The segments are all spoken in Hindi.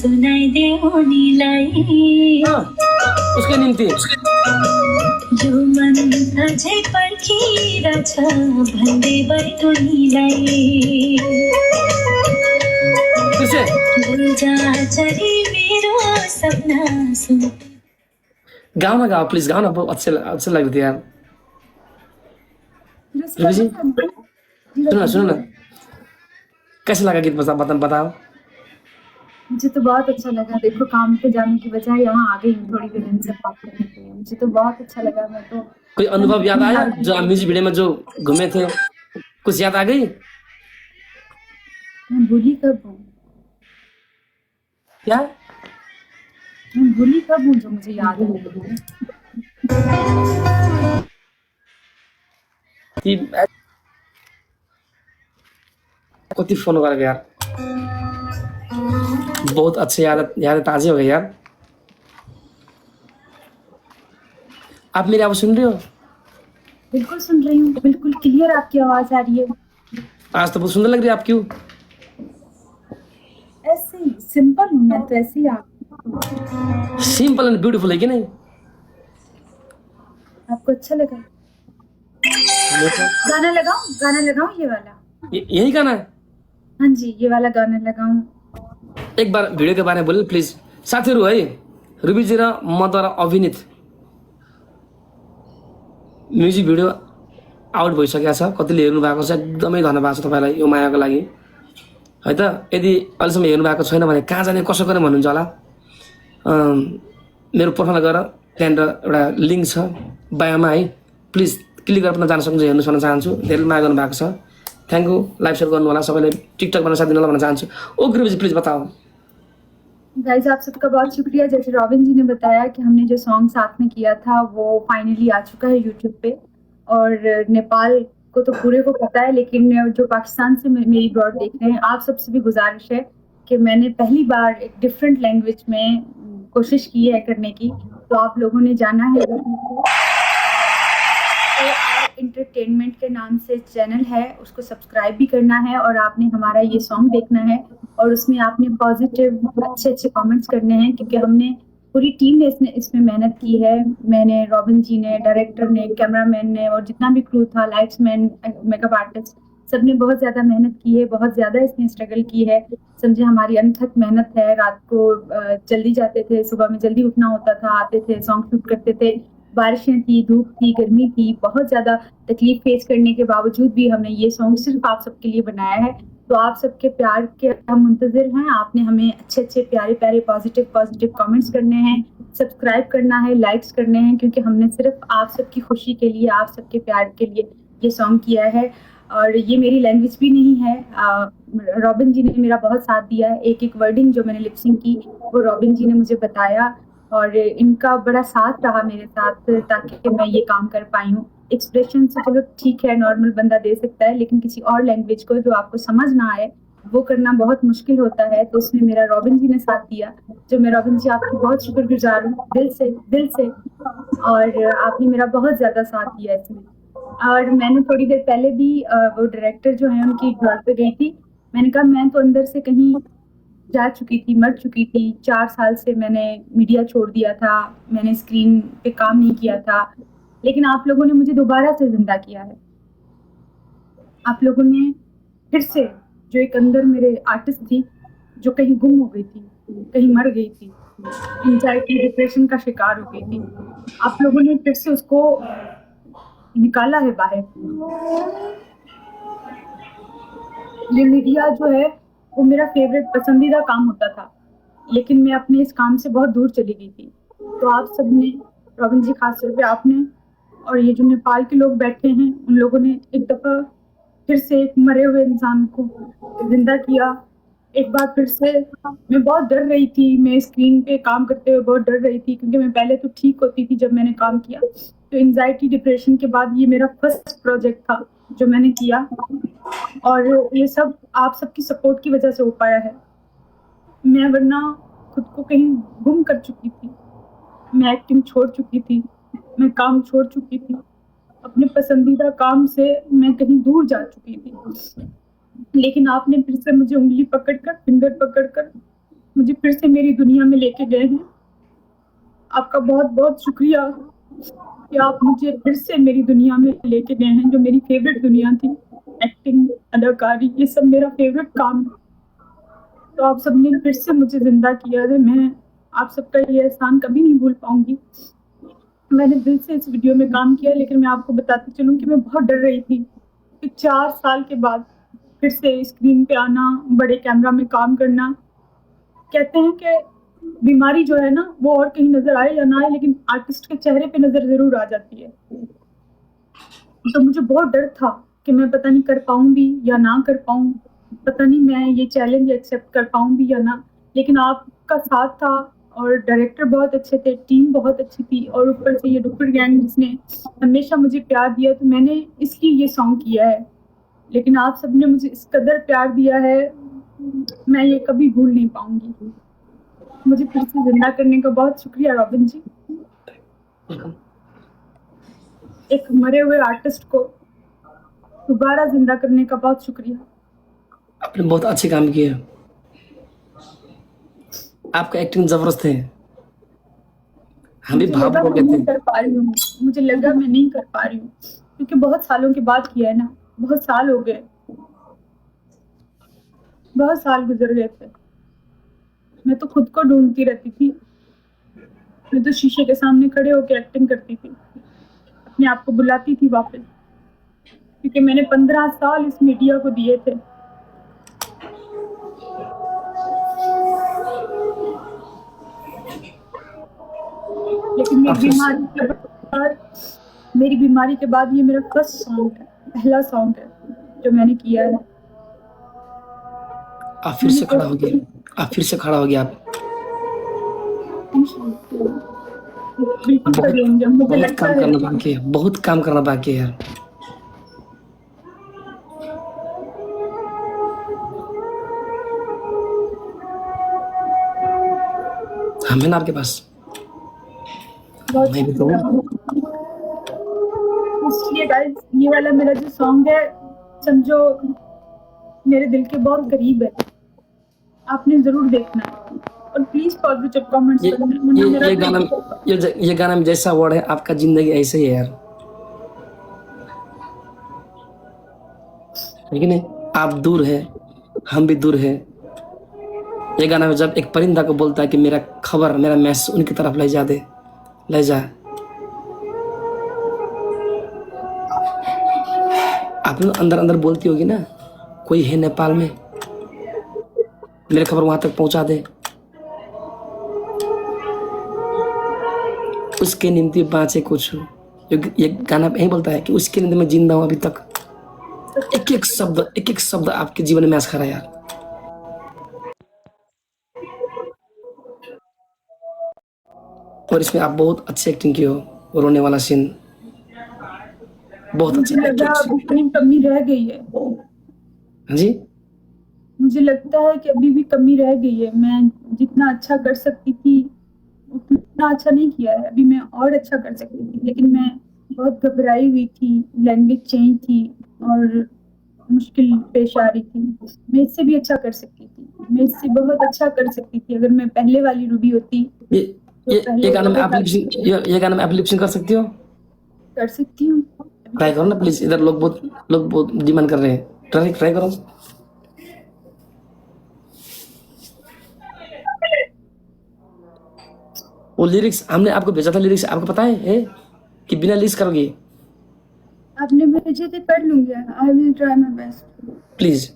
सुनाइदेऊ उनीलाई उसकै निम्ति यो मन अझै पर्खिरहेछ भन्दै बैठ उनीलाई बुझा चली मेरो सपना सुन। गाओ ना गाओ प्लीज, गाओ ना, बहुत अच्छे लग रहे थे यार। रूबी जी सुनो ना, कैसा लगा गीत? बताओ। मुझे तो बहुत अच्छा लगा। देखो, काम पे जाने की बजाय यहाँ आ गई थोड़ी देर इनसे बात करने के लिए। मुझे तो बहुत अच्छा लगा। मैं तो कोई अनुभव याद आया जो आप म्यूजिक वीडियो में जो घूमे थे, कुछ याद आ गई? मैं भूली कब हूँ? क्या? मैं भूली कब हूँ जो मुझे याद है? कति फोन गरेको यार, बहुत अच्छे याद ताजे हो गए यार। आप मेरी आवाज सुन रहे हो? बिल्कुल सुन रही हूँ, बिल्कुल क्लियर आपकी आवाज आ रही है। आज तो बहुत सुंदर लग रही है आप। क्यों? ऐसे ही सिंपल हूँ मैं तो, ऐसे ही। आप सिंपल एंड ब्यूटीफुल है कि नहीं? आपको अच्छा लगा? गाना लगाऊं ये वाला? यही गाना है? हाँ जी, ये वाला गाना लगाऊं। एक बार भिडियो के बारेमा बोल्नु प्लिज। साथीहरू है, रुबीजी र मद्वारा अभिनीत म्युजिक भिडियो आउट भइसकेको छ। कतिले हेर्नु भएको छ, एकदमै धन्यवाद छ तपाईँलाई यो मायाको लागि है त। यदि अहिलेसम्म हेर्नु भएको छैन भने कहाँ जाने कसो गर्ने भन्नुहुन्छ होला, मेरो प्रोफाइलमा गएर त्यहाँनिर एउटा लिङ्क छ बायोमा है, प्लिज क्लिक गरेर पनि जान सक्नुहुन्छ। हेर्नु भन्न चाहन्छु, धेरै माया गर्नु भएको छ। Thank you. लाइभ सेयर गर्नु होला, सबैले टिकटक बनाउन साथ दिनु होला भन्न चाहन्छु। ओ गुरुजी प्लिज बताओ। गाइस, आप सबका बहुत शुक्रिया। जैसे रॉबिन जी ने बताया कि हमने जो सॉन्ग साथ में किया था वो फाइनली आ चुका है यूट्यूब पे। और नेपाल को तो पूरे को पता है, लेकिन जो पाकिस्तान से मेरी ब्लॉग देख रहे हैं, आप सबसे भी गुजारिश है कि मैंने पहली बार एक डिफरेंट लैंग्वेज में कोशिश की है करने की। तो आप लोगों ने जाना है, एंटरटेनमेंट के नाम से चैनल है, उसको सब्सक्राइब भी करना है और आपने हमारा ये सॉन्ग देखना है और उसमें आपने पॉजिटिव अच्छे कमेंट्स करने हैं, क्योंकि हमने पूरी टीम ने इसमें मेहनत की है। मैंने, रॉबिन जी ने, डायरेक्टर ने, कैमरामैन ने और जितना भी क्रू था, लाइट्समैन, मेकअप आर्टिस्ट, सबने बहुत ज़्यादा मेहनत की है, बहुत ज़्यादा इसमें स्ट्रगल की है। समझे, हमारी अनथक मेहनत है। रात को जल्दी जाते थे, सुबह में जल्दी उठना होता था, आते थे, सॉन्ग शूट करते थे। बारिशें थी, धूप थी, गर्मी थी, बहुत ज़्यादा तकलीफ फेस करने के बावजूद भी हमने ये सॉन्ग सिर्फ आप सबके लिए बनाया है। तो आप सबके प्यार के हम मुंतज़िर हैं। आपने हमें अच्छे प्यारे पॉजिटिव कमेंट्स करने हैं, सब्सक्राइब करना है, लाइक्स करने हैं, क्योंकि हमने सिर्फ आप सबकी खुशी के लिए, आप सबके प्यार के लिए ये सॉन्ग किया है। और ये मेरी लैंग्वेज भी नहीं है। रॉबिन जी ने मेरा बहुत साथ दिया है। एक वर्डिंग जो मैंने लिपसिंग की वो रॉबिन जी ने मुझे बताया और इनका बड़ा साथ रहा मेरे साथ, ताकि मैं ये काम कर पाई हूँ। एक्सप्रेशन से चलो ठीक है, नॉर्मल बंदा दे सकता है, लेकिन किसी और लैंग्वेज को जो आपको समझ ना आए वो करना बहुत मुश्किल होता है। तो उसमें मेरा रॉबिन जी ने साथ दिया, जो मैं रॉबिन जी आपकी बहुत शुक्रगुजार हूँ दिल से। और आपने मेरा बहुत ज़्यादा साथ दिया इसमें। और मैंने थोड़ी देर पहले भी वो डायरेक्टर जो है उनकी घर पे गई थी। मैंने कहा मैं तो अंदर से कहीं जा चुकी थी, मर चुकी थी। 4 साल से मैंने मीडिया छोड़ दिया था, मैंने स्क्रीन पे काम नहीं किया था, लेकिन आप लोगों ने मुझे दोबारा से जिंदा किया है। आप लोगों ने फिर से, जो एक अंदर मेरे आर्टिस्ट थी जो कहीं गुम हो गई थी, कहीं मर गई थी, एंजाइटी डिप्रेशन का शिकार हो गई थी, आप लोगों ने फिर से उसको निकाला है बाहर। ये मीडिया जो है वो मेरा फेवरेट पसंदीदा काम होता था, लेकिन मैं अपने इस काम से बहुत दूर चली गई थी। तो आप सब ने, रॉबिन जी खास तौर पे आपने, और ये जो नेपाल के लोग बैठे हैं उन लोगों ने एक दफ़ा फिर से एक मरे हुए इंसान को जिंदा किया। एक बार फिर से मैं बहुत डर रही थी, मैं स्क्रीन पे काम करते हुए बहुत डर रही थी, क्योंकि मैं पहले तो ठीक होती थी जब मैंने काम किया। तो एंजाइटी डिप्रेशन के बाद ये मेरा फर्स्ट प्रोजेक्ट था जो मैंने किया, और ये सब आप सबकी सपोर्ट की वजह से हो पाया है। मैं वरना खुद को कहीं गुम कर चुकी थी, मैं एक्टिंग छोड़ चुकी थी, मैं काम छोड़ चुकी थी, अपने पसंदीदा काम से मैं कहीं दूर जा चुकी थी। लेकिन आपने फिर से मुझे उंगली पकड़कर, फिंगर पकड़कर मुझे फिर से मेरी दुनिया में लेके गए हैं। आपका बहुत बहुत शुक्रिया कि आप मुझे फिर से मेरी दुनिया में लेके गए हैं, जो मेरी फेवरेट दुनिया थी। एक्टिंग, अदाकारी, ये सब मेरा फेवरेट काम है। तो आप सबने फिर से मुझे जिंदा किया है। मैं आप सबका ये एहसान कभी नहीं भूल पाऊंगी। मैंने दिल से इस वीडियो में काम किया, लेकिन मैं आपको बताती चलूं कि मैं बहुत डर रही थी कि 4 साल के बाद फिर से स्क्रीन पे आना, बड़े कैमरा में काम करना। कहते हैं कि बीमारी जो है ना, वो और कहीं नजर आए या ना आए, लेकिन आर्टिस्ट के चेहरे पे नजर जरूर आ जाती है। तो मुझे बहुत डर था कि मैं पता नहीं कर पाऊंगी या ना कर पाऊं, पता नहीं मैं ये चैलेंज एक्सेप्ट कर पाऊंगी या ना। लेकिन आपका साथ था और डायरेक्टर बहुत अच्छे थे, टीम बहुत अच्छी थी, और ऊपर से ये डुक्कर गैंग जिसने हमेशा मुझे प्यार दिया, तो मैंने इसलिए ये सॉन्ग किया है। लेकिन आप सबने मुझे इस कदर प्यार दिया है, मैं ये कभी भूल नहीं पाऊंगी। मुझे फिर से जिंदा करने का बहुत शुक्रिया रॉबिन जी। एक मरे हुए आर्टिस्ट को दोबारा जिंदा करने का बहुत शुक्रिया। आपने बहुत अच्छे काम किए। आपका एक्टिंग जबरदस्त है। हम भी मुझे भावुक लगा हो मैं गए नहीं थे। कर पा रही हूँ, मुझे लगा मैं नहीं कर पा रही हूँ, क्योंकि बहुत सालों के बाद किया है ना, बहुत साल हो गए, बहुत साल गुजर गए थे। मैं तो खुद को ढूंढती रहती थी। मैं तो शीशे के सामने खड़े होकर एक्टिंग करती थी, अपने आप को बुलाती थी वापस, क्योंकि मैंने 15 साल इस मीडिया को दिए थे। लेकिन मेरी बीमारी के बाद ये मेरा फर्स्ट सॉन्ग है, पहला सॉन्ग है जो मैंने किया है। आप फिर से खड़ा हो गए। आप फिर से खड़ा हो गए। आप बिल्कुल करेंगे। मुझे बहुत लगता काम है करना बाकी है। बहुत काम करना बाकी है यार। हम है ना आपके पास। बहुत मैं भी तो हूँ। इसलिए गाइस, ये वाला मेरा जो सॉन्ग है, समझो मेरे दिल के बहुत करीब है। आपने जरूर देखना है, और प्लीज पॉजिटिव कमेंट्स करना। ये गाना में जैसा वर्ड है, आपका जिंदगी ऐसे ही है यार। लेकिन आप दूर है, हम भी दूर है। ये गाना में जब एक परिंदा को बोलता है कि मेरा खबर, मेरा मैसेज उनकी तरफ ले जा दे, ले जा। आप लोग अंदर अंदर बोलती होगी ना, कोई है नेपाल में, मेरे खबर वहां तक पहुंचा दे। उसके निम्ति बाँचे कुछ। ये गाना यही बोलता है कि उसके निम्ति मैं जिंदा हूं अभी तक। एक एक शब्द आपके जीवन में मैच खा रहा है यार। और इसमें आप बहुत अच्छी एक्टिंग की हो। रोने वाला सीन बहुत मुझे अच्छा। लगा अभी कहीं कमी रह गई है। हाँ जी, मुझे लगता है कि अभी भी कमी रह गई है। मैं जितना अच्छा कर सकती थी उतना अच्छा नहीं किया है। अभी मैं और अच्छा कर सकती थी, लेकिन मैं बहुत घबराई हुई थी, लैंग्वेज चेंज थी और मुश्किल पेश आ रही थी। मैं इससे भी अच्छा कर सकती थी, मैं इससे बहुत अच्छा कर सकती थी अगर मैं पहले वाली रूबी होती। ये गाना में आप लिपसिंग कर सकती हो? कर सकती हूँ। ट्राई करो ना प्लीज। इधर लोग बहुत डिमांड कर रहे हैं। ट्राई करो। वो लिरिक्स हमने आपको भेजा था, लिरिक्स आपको पता है कि बिना लिरिक्स करोगे? आपने भेजे थे, कर लूंगी। I will try my best. Please.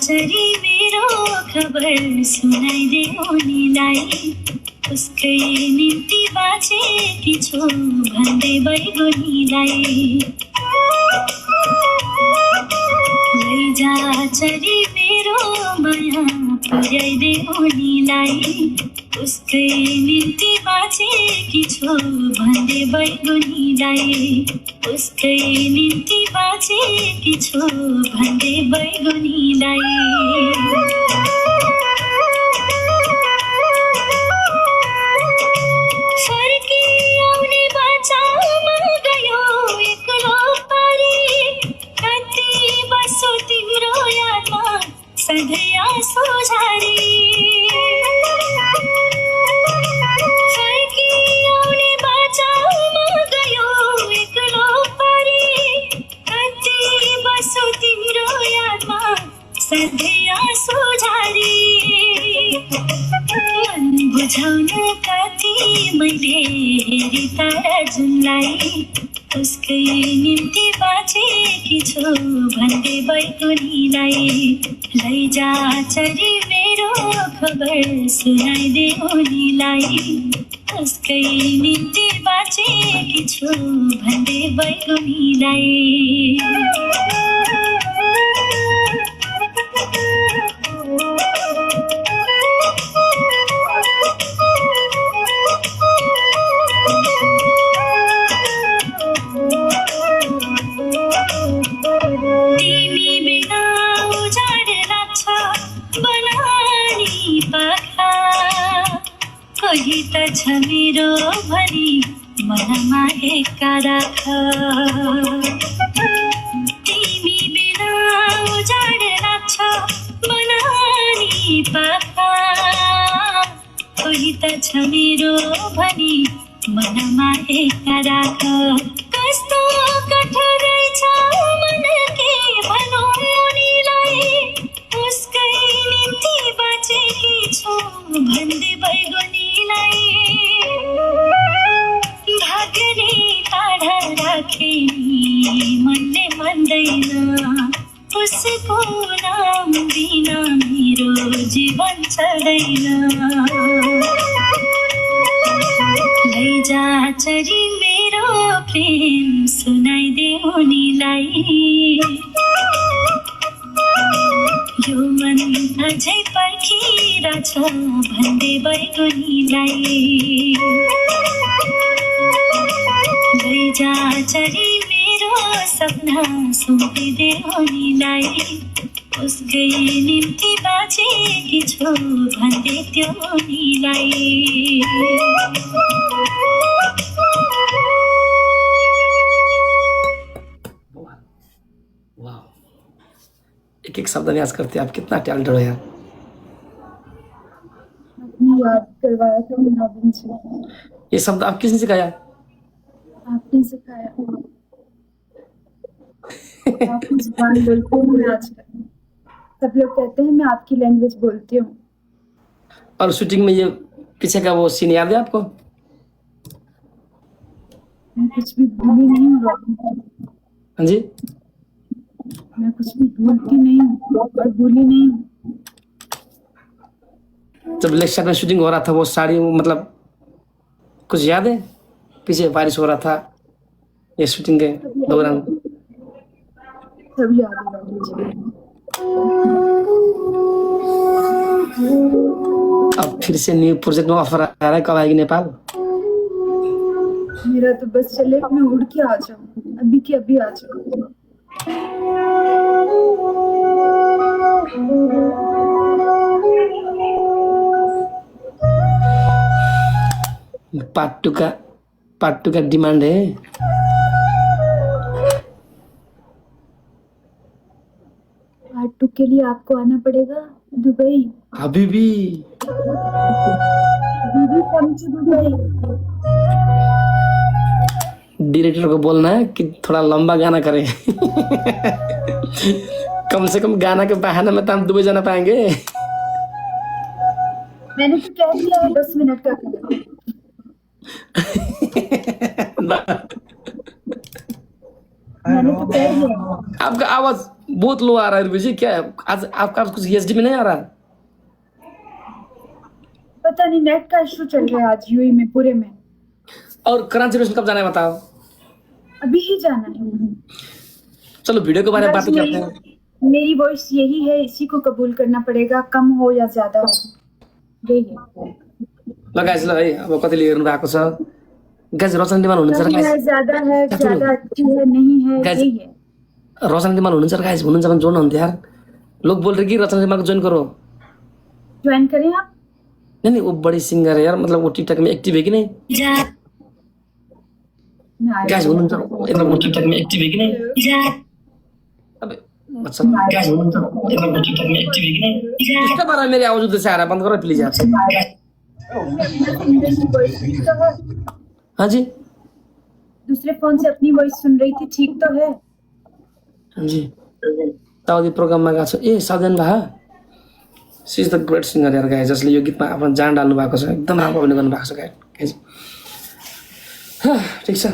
चरी मेरो खबर सुनाइदे उनीलाई, उसकै निम्ति बाँचेकी छु भन्दै बैगुनीलाई। लैजा चरी मेरो माया पुर्याइदे उनीलाई, उसकै निम्ति बाँचेकी छु भन्दै बैगुनीलाई, उसकै निम्ति बाँचेकी छु भन्दै बैगुनीलाई। फर्की आउने बाचामा गयो एक्लो पारी, कति बसो तिम्रो यादमा सधैँ आँसु झारी। फर्की आउने बाचामा गयो एक्लो पारी, कति बसो तिम्रो यादमा सधैँ आँसु झारी। मन बुझाउन कति मैले हेरी तारा जुनलाई, उसकै निम्ति बाँचेकी छु भन्दै बैगुनीलाई। लैजा चरी मेरो खबर सुनाइदे उनीलाई, उसकै निम्ति बाँचेकी छु भन्दै बैगुनीलाई। तिमी बिना उजाड लाग्छ बनानी पाखा, कोही त छ मेरो भनी मनमा एका राख। तिमी बिना उजाड लाग्छ बनानी पाखा, कोही त छ मेरो भनी मनमा एका राख। कस्तो कठोर रहेछ मन के भनौँ उनीलाई, उसकै निम्ति बाँचेकी छु भन्दै बैगुनीलाई। भाग्यले टाढा राखे मनले मान्दैन, उसको नाम बिना मेरो जीवन चल्दैन। लैजा चरी मेरो प्रेम सुनाइदे उनीलाई, यो मन अझै पर्खिरहेछ भन्दै बैगुनीलाई। लैजा चरी मेरो सपना सुम्पिदे उनीलाई, उसकै निम्ति बाँचेकी छु भन्दै त्यो उनीलाई। वाह, एक एक शब्द याद करते हैं आप, कितना टैलेंटेड हो यार। आपने याद करवाया था नाबिन से, ये शब्द आप किसने सिखाया? आपने सिखाया। आपकी जुबान बोलती हूँ मैं आजकल, सब लोग कहते हैं मैं आपकी लैंग्वेज बोलती हूँ। और शूटिंग में ये पीछे का वो सीन याद है आपको? मैं कुछ भी भूली नहीं हूँ रॉबिन, हाँ जी, मैं कुछ भी भूलती नहीं हूँ और भूली नहीं हूँ। जब लेक्चर में शूटिंग हो रहा था वो साड़ी, मतलब कुछ याद है? पीछे बारिश हो रहा था ये शूटिंग के दौरान। सब याद है रॉबिन जी। अब फिर से न्यू प्रोजेक्ट में ऑफर आ रहा है, कब आएगी नेपाल? मेरा तो बस चले मैं उड़ के आ जाऊँ, अभी के अभी आ जाऊँ। पार्ट टू का डिमांड है। पार्ट 2 के लिए आपको आना पड़ेगा दुबई। अभी भी कम से दुबई। डायरेक्टर को बोलना है कि थोड़ा लंबा गाना करे। कम से कम गाना के बहाने में तो हम दुबई जाना पाएंगे। मैंने तो कह दिया है 10 मिनट का गाना। मैंने तो कह दिया। आपका आवाज बहुत लो आ रहा है रुबी जी, क्या है? आज आपका कुछ एचडी में नहीं आ रहा? पता नहीं, नेट का इशू चल रहा है आज यूएई में पूरे में। और कराची में कब जाना है बताओ? अभी ही जाना है। चलो वीडियो के बारे में बात करते हैं। मेरी वॉइस यही है, इसी को कबूल करना पड़ेगा, कम हो या ज्यादा हो, यही है। ल गाइज ल है अब कतिले हेर्नु भएको छ गाइज रचना डिमाल हुनुहुन्छ र कम है, गाइज ज्यादा अच्छी है, नहीं है, गाइज यही है। रचना डिमाल हुनुहुन्छ र गाइज हुनुहुन्छ भने जोड्नु हुन्थ्यो यार लोग बोल रहे कि रचना डिमाल को ज्वाइन करो ज्वाइन करें आप? नहीं वो बड़ी सिंगर है यार मतलब वो टिकटॉक में एक्टिव है कि नहीं जा मैं आया गाइज हुनुहुन्छ एकदम वो टिकटॉक में एक्टिव है कि नहीं जा अबे अच्छा गाइज हुनुहुन्छ एकदम वो टिकटॉक में एक्टिव है कि नहीं इसका बारे में मेरी आवाज उधर से आ रहा है बंद करो प्लीज यार हाँ जी दूसरे फोन से अपनी वॉइस सुन रही थी, ठीक तो है? हाँ जी ताउदी प्रोग्राममा गएको छ ए साधन भा सी इज द ग्रेट सिङ्गर यार गाइज जसले यो गीतमा आफ्नो जान डाल्नु भएको छ एकदम राम्रो अभिनय गर्नु भएको छ गाइज ठिक छ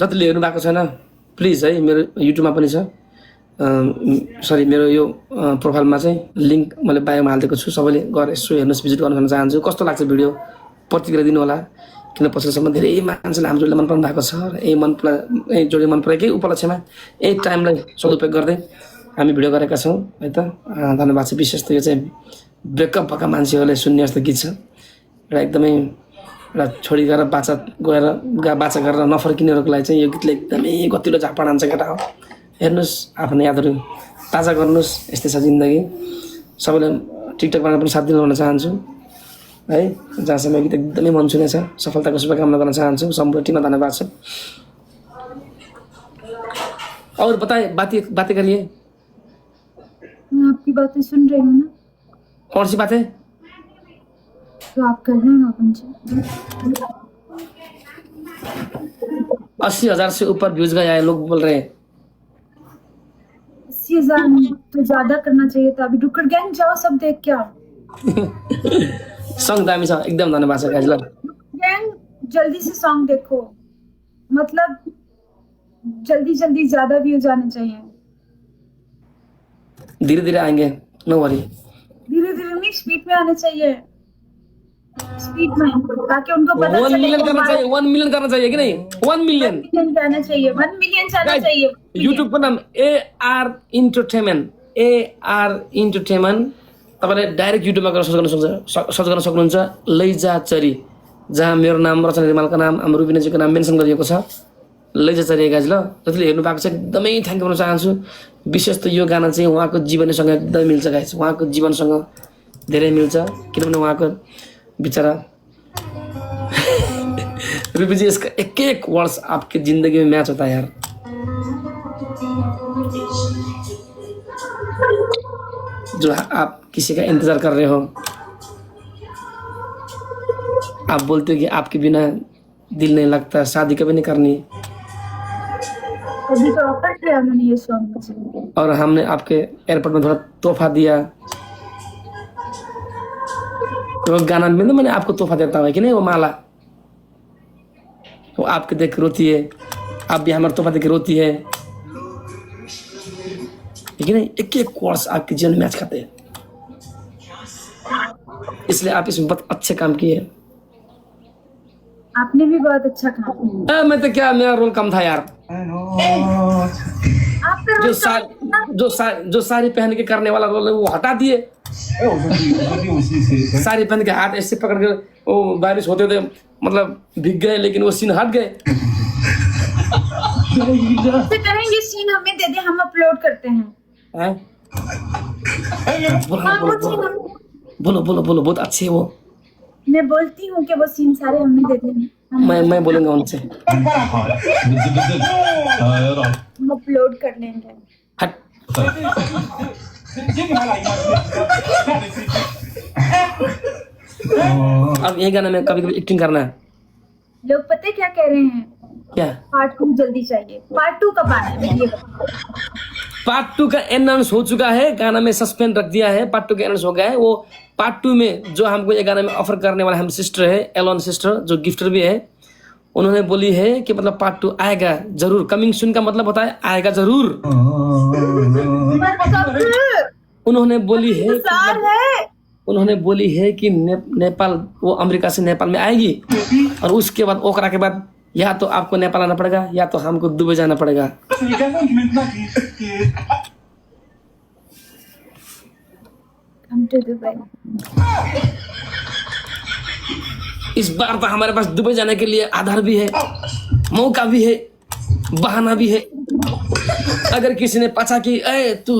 जतिले हेर्नु भएको छैन प्लिज है मेरो युट्युबमा पनि छ सरी मेरो यो प्रोफाइलमा चाहिँ लिङ्क मैले बायोमा हालिदिएको छु सबैले गएर यसो हेर्नुहोस् भिजिट गर्नु भन्न चाहन्छु कस्तो लाग्छ भिडियो प्रतिक्रिया दिनु होला किन पछिल्लोसम्म धेरै मान्छेले हाम्रो जोडीले मन पराउनु भएको छ र यही जोडी मन परेकै उपलक्ष्यमा यही टाइमलाई सदुपयोग गर्दै हामी भिडियो गरेका छौँ है त धन्यवाद छ विशेष त यो चाहिँ ब्रेकअप भएका मान्छेहरूले सुन्ने जस्तो गीत छ र एकदमै एउटा छोडी गएर बाचा गरेर नफर्किनेहरूको लागि चाहिँ यो गीतले एकदमै गतिलो झापड हान्छ केटा हो हेर्नुहोस् आफ्नो यादहरू ताजा गर्नुहोस् यस्तै छ जिन्दगी सबैले टिकटक बनाएर पनि साथ दिनु भन्न चाहन्छु है जहाँसम्म गीत एकदमै मन छुने छ सफलताको शुभकामना गर्न चाहन्छु सम्पूर्ण टिममा धन्यवाद छ और बातें करिए मैं आपकी बातें सुन रही हूँ ना, कौन सी बातें तो आप कर रहे हैं ना उनसे। 80,000 से ऊपर व्यूज गया है लोग बोल रहे हैं 80,000 तो ज्यादा करना चाहिए था। अभी डुक्कर गैंग जाओ सब देख के आओ। सॉन्ग दामी छ एकदम धन्यवाद छ गाइज ल गैंग जल्दी से सॉन्ग देखो, मतलब जल्दी ज्यादा व्यूज आने चाहिए। धीरे धीरे आएंगे नो वरी धीरे नहीं, स्पीड में आने चाहिए, स्पीड में, ताकि उनको पता 1 चले मिलियन करना चाहिए 1 मिलियन करना चाहिए कि नहीं 1 मिलियन जाना चाहिए, 1 मिलियन जाना चाहिए। यूट्यूब को नाम AR इन्टरटेनमेन्ट तपाईँले डाइरेक्ट युट्युबमा गएर सर्च गर्न सक्नुहुन्छ लैजा चरी जहाँ मेरो नाम रचना रिमालको नाम हाम्रो रुबिनाजीको नाम मेन्सन गरिएको छ लैजा चरी गाइज ल जतिले हेर्नु भएको छ एकदमै थ्याङ्क यू भन्न चाहन्छु विशेष त यो गाना चाहिँ उहाँको जीवनीसँग एकदमै मिल्छ गाइज उहाँको जीवनसँग धेरै मिल्छ किनभने उहाँको बिचरा रुबी जी इसका एक एक वर्ड्स आपके जिंदगी में मैच होता है यार जो आप किसी का इंतजार कर रहे हो आप बोलते हो कि आपके बिना दिल नहीं लगता शादी कभी नहीं करनी अभी तो ऑफर किया मैंने ये सॉन्ग और हमने आपके एयरपोर्ट में थोड़ा तोहफा दिया तो गाना में तो मैंने आपको तोहफा देता हूँ कि नहीं वो माला वो आपके देख रोती है आप भी हमारे तोहफा देख रोती है लेकिन एक एक वर्ड्स आपके जीवन मैच खाते हैं इसलिए आप इसमें बहुत अच्छे काम किए आपने भी बहुत अच्छा काम किया। मैं तो क्या मेरा रोल कम था यार आप जो साड़ी पहन के करने वाला रोल है वो हटा दिए साड़ी पहन के हाथ ऐसे पकड़ के वो बारिश होते थे मतलब भीग गए लेकिन वो सीन हट गए तो करेंगे सीन हमें दे दे हम अपलोड करते हैं। बोलो बहुत अच्छे वो मैं बोलती हूँ कि वो सीन सारे हमें दे दें। मैं बोलूंगा उनसे हम अपलोड कर लेंगे। हट अब ये गाना में कभी कभी एक्टिंग करना है लोग पता है क्या कह रहे हैं क्या पार्ट 2 जल्दी चाहिए। पार्ट 2 कब आना है ये बताओ। पार्ट 2 का अनाउंस हो चुका है गाना में सस्पेंड रख दिया है पार्ट 2 का अनाउंस हो गया है वो पार्ट 2 में जो हमको ये गाना में ऑफर करने वाला हम सिस्टर है एलोन सिस्टर जो गिफ्टर भी है उन्होंने बोली है कि मतलब पार्ट 2 आएगा जरूर कमिंग सून का मतलब होता है आएगा जरूर उन्होंने बोली है कि नेपाल वो अमेरिका से नेपाल में आएगी और उसके बाद ओकरा के बाद या तो आपको नेपाल आना पड़ेगा या तो हमको दुबई जाना पड़ेगा Come to Dubai. इस बार तो हमारे पास दुबई जाने के लिए आधार भी है, मौका भी है, बहाना भी है। अगर किसी ने पूछा कि ए तू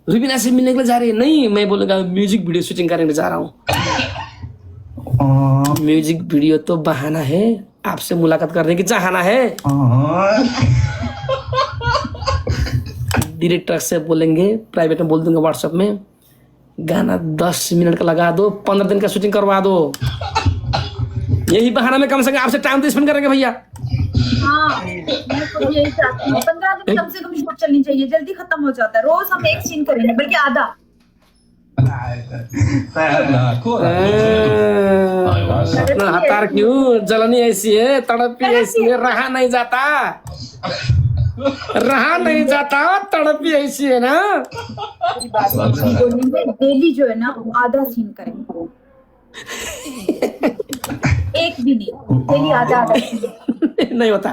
रुबीना से मिलने के लिए जा रही है, नहीं, मैं बोलूंगा म्यूजिक वीडियो शूटिंग करने जा रहा हूँ। म्यूजिक वीडियो तो बहाना है, आपसे मुलाकात करने की चाहना है। डायरेक्टर से बोलेंगे, प्राइवेट में बोल दूंगा व्हाट्सएप में, गाना 10 मिनट का लगा दो, 15 दिन का शूटिंग करवा दो। यही बहाना में कम से कम आपसे टाइम तो स्पेंड करेंगे भैया। हाँ, मैं तो यही चाहती हूँ। 15 दिन कम से कम शूट चलनी चाहिए, जल्दी खत्म हो जाता है। रोज हम एक सीन करेंगे, बल्कि आधा। हतार क्यों, जलनी ऐसी है, तड़पी ऐसी है, रहा नहीं जाता, रहा नहीं जाता, तड़पी ऐसी है ना। डेली जो है ना आधा सीन करेंगे, एक भी नहीं, डेली आधा आधा सीन। नहीं होता,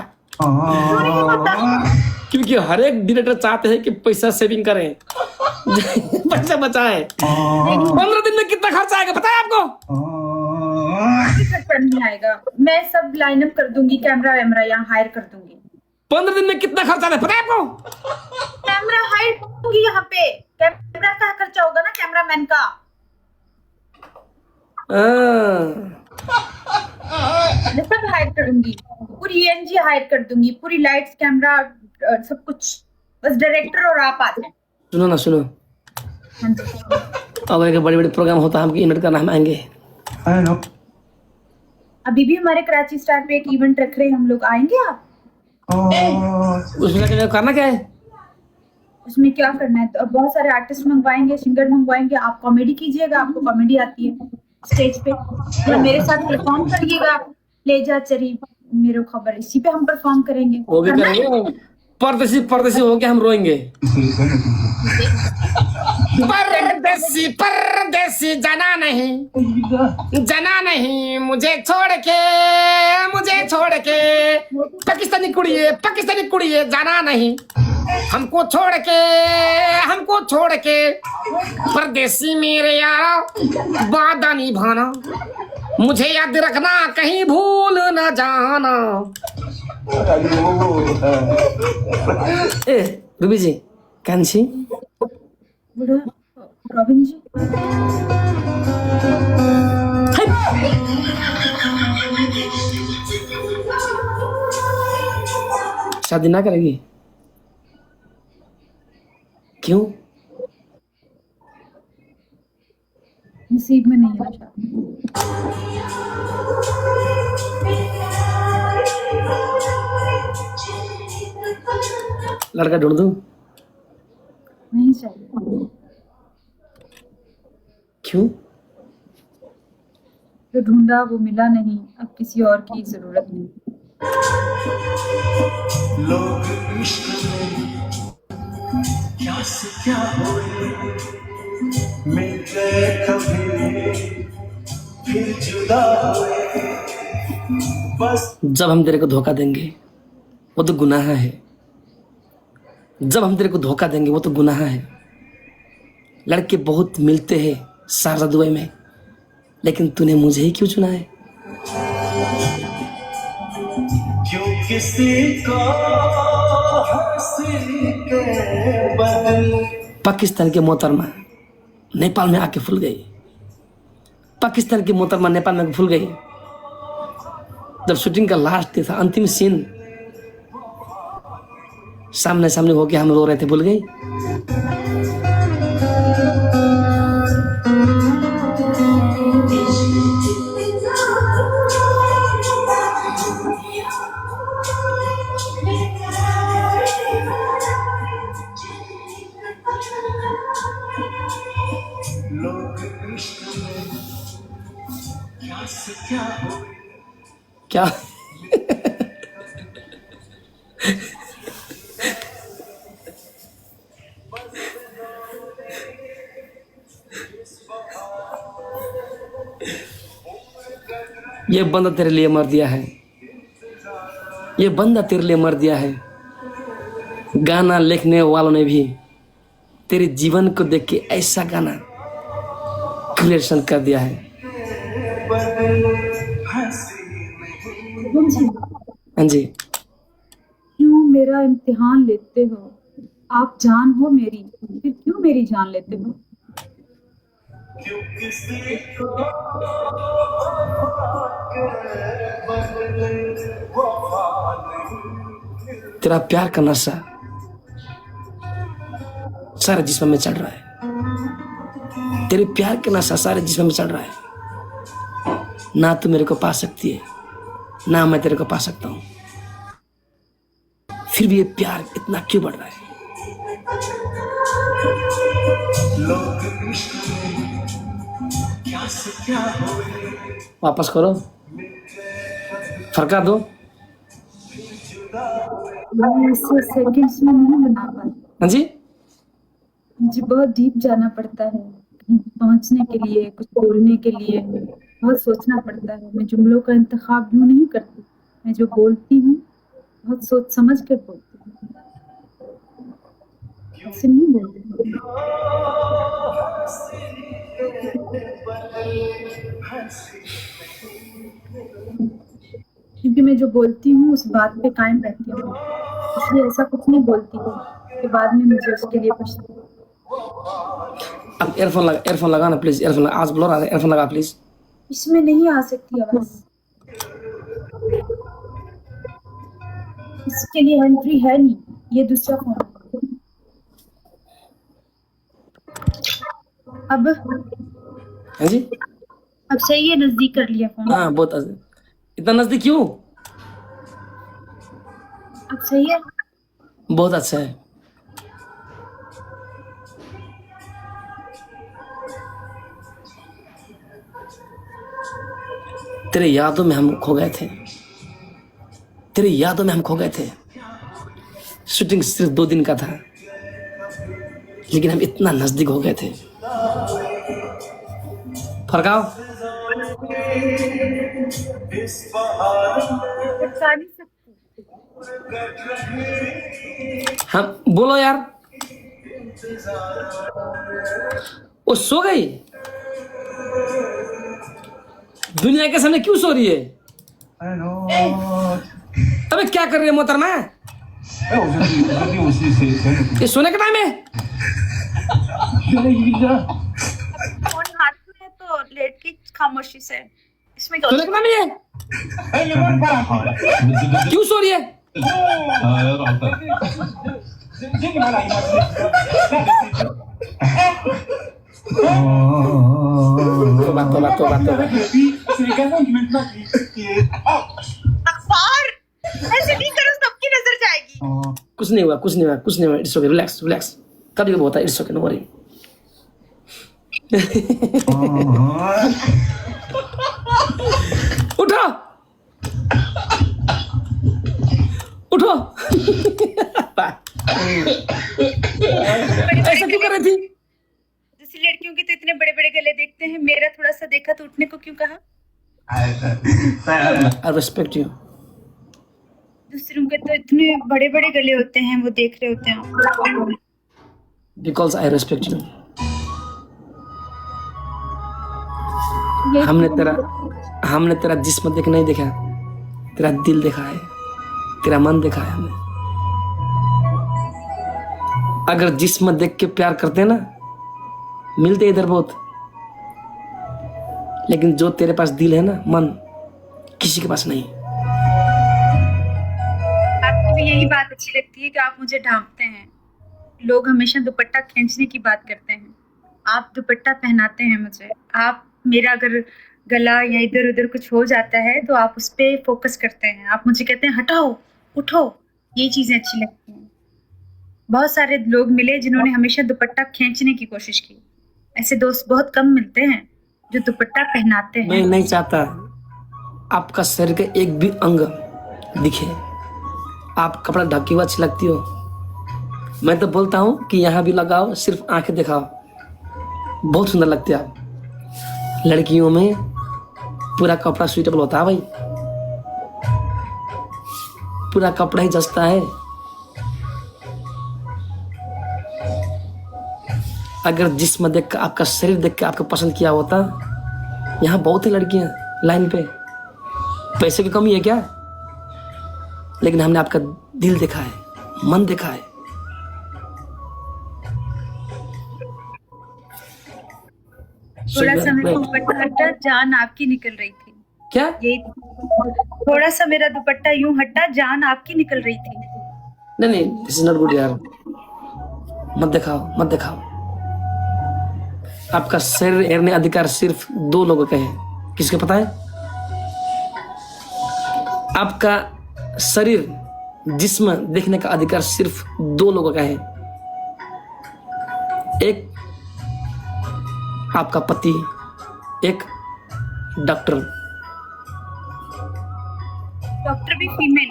क्योंकि हर एक डायरेक्टर चाहते हैं कि पैसा सेविंग करें, पैसा बचाएं। 15 दिन में कितना खर्च आएगा पता है आपको? नहीं आएगा। मैं सब लाइनअप कर दूंगी, कैमरा वैमरा यहाँ हायर कर दूंगी। 15 दिन में कितना खर्च आता है पता है आपको? कैमरा हायर करूंगी यहाँ पे। कैमरा का खर्चा होगा ना, कैमरामैन का। मैं सब हायर करूंगी, पूरी एनजी हायर कर दूंगी, पूरी लाइट्स, कैमरा, सब कुछ। बस डायरेक्टर और आप आते हैं। सुनो ना, सुनो, अगर एक बड़े बड़े प्रोग्राम होता है, हम इन्वाइट करना, हम आएंगे। अभी भी हमारे कराची स्टार पे एक इवेंट रख रहे हैं हम लोग, आएंगे आप? उसमें करना क्या है? उसमें क्या करना है, तो बहुत सारे आर्टिस्ट मंगवाएंगे, सिंगर मंगवाएंगे। आप कॉमेडी कीजिएगा, आपको कॉमेडी आती है, स्टेज पे तो मेरे साथ परफॉर्म करिएगा। ले जा चरी मेरे खबर, इसी पे हम परफॉर्म करेंगे। वो भी करेंगे, परदेसी परदेसी होके हम रोएंगे। परदेसी परदेसी जाना नहीं, जाना नहीं मुझे छोड़ के, मुझे छोड़ के, पाकिस्तानी कुड़िए जाना नहीं, हमको छोड़ के, हमको छोड़ के, परदेसी मेरे यारा वादा निभाना, मुझे याद रखना, कहीं भूल न जाना। ए रूबी जी, कांची रॉबिन जी, शादी ना करेगी? क्यों? नसीब में नहीं है शादी। लड़का ढूंढ दूं? नहीं चाहिए। क्यों? जो ढूंढा वो मिला नहीं, अब किसी और की जरूरत नहीं। लोग इश्क में क्या से क्या हुए, मिल गए कभी फिर जुदा हुए, बस जब हम तेरे को धोखा देंगे वो तो गुनाह है, जब हम तेरे को धोखा देंगे वो तो गुनाह है। लड़के बहुत मिलते हैं शारदा दुबई में, लेकिन तूने मुझे ही क्यों चुना है? क्यों किसी को हंसी के बदल। पाकिस्तान के मोहतरमा नेपाल में आके फूल गई, पाकिस्तान की मोहतरमा नेपाल में फूल गई। जब शूटिंग का लास्ट डे था, अंतिम सीन, सामने सामने होके हम रो रहे थे, भूल गई। लोग इश्क में क्या से क्या हुए, क्या? ये बंदा तेरे लिए मर दिया है, ये बंदा तेरे लिए मर दिया है। गाना लिखने वालों ने भी तेरे जीवन को देख के ऐसा गाना क्रिएशन कर दिया है। बदल शुभम जी, हाँ जी, क्यों मेरा इम्तिहान लेते हो? आप जान हो मेरी, फिर क्यों मेरी जान लेते हो? क्यों किसी को बदले वफा नहीं। तेरा प्यार का नशा सारे जिस्म में चढ़ रहा है, तेरे प्यार का नशा सारे जिस्म में चढ़ रहा है। ना तू मेरे को पा सकती है, ना मैं तेरे को पा सकता हूँ, फिर भी ये प्यार इतना क्यों बढ़ रहा है? लोग इश्क में क्या से क्या हुए, वापस करो, फरका दो। मैं इसे सेकंड्स में नहीं बना पाती। हाँ जी, मुझे बहुत डीप जाना पड़ता है कहीं पहुंचने के लिए, कुछ बोलने के लिए बहुत सोचना पड़ता है। मैं जुमलों का इंतखाब यूं नहीं करती, मैं जो बोलती हूँ बहुत सोच समझ कर बोलती हूँ, ऐसे नहीं बोलती। क्योंकि मैं जो बोलती हूँ उस बात पे कायम रहती हूँ, इसलिए ऐसा कुछ नहीं बोलती हूँ कि बाद में मुझे उसके लिए पछतावा। अब एयरफोन लगा ना प्लीज, एयरफोन आज ब्लोर आ रहा है, एयरफोन लगा प्लीज। इसमें नहीं आ सकती आवाज, इसके लिए हैंड फ्री है नहीं, ये दूसरा फोन है। अब हाँ जी, अब सही है, नजदीक कर लिया फोन। हाँ बहुत इतना नजदीक क्यों? अब सही है। बहुत अच्छा है। तेरे यादों में हम खो गए थे, तेरे यादों में हम खो गए थे। शूटिंग सिर्फ 2 दिन का था, लेकिन हम इतना नजदीक हो गए थे। फरकाओ, इस बहार बता नहीं सकती। हम बोलो यार, वो सो गई? दुनिया के सामने क्यों सो रही है? अबे क्या कर रही है मोहतरमा? ये सोने का टाइम है? फोन हाथ में है तो लेट के खामोशी से, इसमें क्या सोने का टाइम है? क्यों सो रही है? तोबा। अखबार ऐसे नहीं करो, सबकी नजर जाएगी। कुछ नहीं हुआ, इट्स ओके, रिलैक्स। कभी होता है, इट्स ओके, नो वरी। उठो ऐसा क्यों कर रही थी? दूसरी लड़कियों के तो इतने बड़े बड़े गले देखते हैं, मेरा थोड़ा सा देखा तो उठने को क्यों कहा? I respect you. दूसरों के तो इतने बड़े बड़े गले होते हैं, वो देख रहे होते हैं। Because I respect you. हमने तेरा जिस्म देख नहीं देखा, तेरा दिल देखा है, तेरा मन देखा है हमने। अगर जिस्म देख के प्यार करते ना, मिलते इधर बहुत, लेकिन जो तेरे पास दिल है ना, मन, किसी के पास नहीं। आपको भी यही बात अच्छी लगती है कि आप मुझे ढांपते हैं। लोग हमेशा दुपट्टा खींचने की बात करते हैं, आप दुपट्टा पहनाते हैं मुझे। आप मेरा अगर गला या इधर उधर कुछ हो जाता है तो आप उस पर फोकस करते हैं, आप मुझे कहते हैं हटाओ, उठो। ये चीजें अच्छी लगती हैं। बहुत सारे लोग मिले जिन्होंने हमेशा दुपट्टा खींचने की कोशिश की, ऐसे दोस्त बहुत कम मिलते हैं जो दुपट्टा पहनाते हैं। मैं नहीं चाहता आपका शरीर का एक भी अंग दिखे, आप कपड़ा ढकी हुआ अच्छी लगती हो। मैं तो बोलता हूँ कि यहाँ भी लगाओ, सिर्फ आंखें दिखाओ, बहुत सुंदर लगती है आप। लड़कियों में पूरा कपड़ा सूटेबल होता है भाई, पूरा कपड़ा ही जचता है। अगर जिस्म देख कर, आपका शरीर देख कर आपको पसंद किया होता, यहाँ बहुत ही लड़कियां लाइन पे, पैसे की कमी है क्या? लेकिन हमने आपका दिल देखा है, मन देखा है। थोड़ा सा मेरा दुपट्टा हटा, जान आपकी निकल रही थी। क्या? यही थोड़ा सा मेरा दुपट्टा यूं हटा, जान आपकी निकल रही थी। नहीं, दिस इज नॉट गुड यार। मत दिखाओ। आपका शरीर एरने अधिकार सिर्फ 2 लोगों का है। किसके पता है? आपका शरीर जिस्म देखने का अधिकार सिर्फ 2 लोगों का है। एक आपका पति, एक डॉक्टर। डॉक्टर भी फीमेल?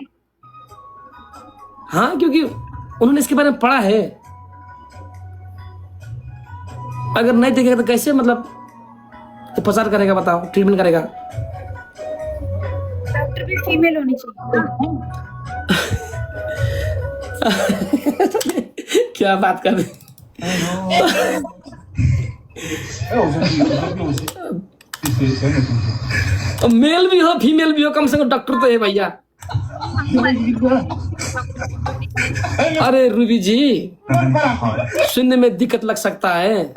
हाँ, क्योंकि उन्होंने इसके बारे में पढ़ा है। अगर नहीं देखेगा तो कैसे मतलब उपचार करेगा? बताओ, ट्रीटमेंट करेगा। डॉक्टर भी फीमेल होनी चाहिए ना? क्या बात कर रहे? मेल भी हो फीमेल भी हो, कम से कम डॉक्टर तो है भैया। अरे रूबी जी, सुनने में दिक्कत लग सकता है।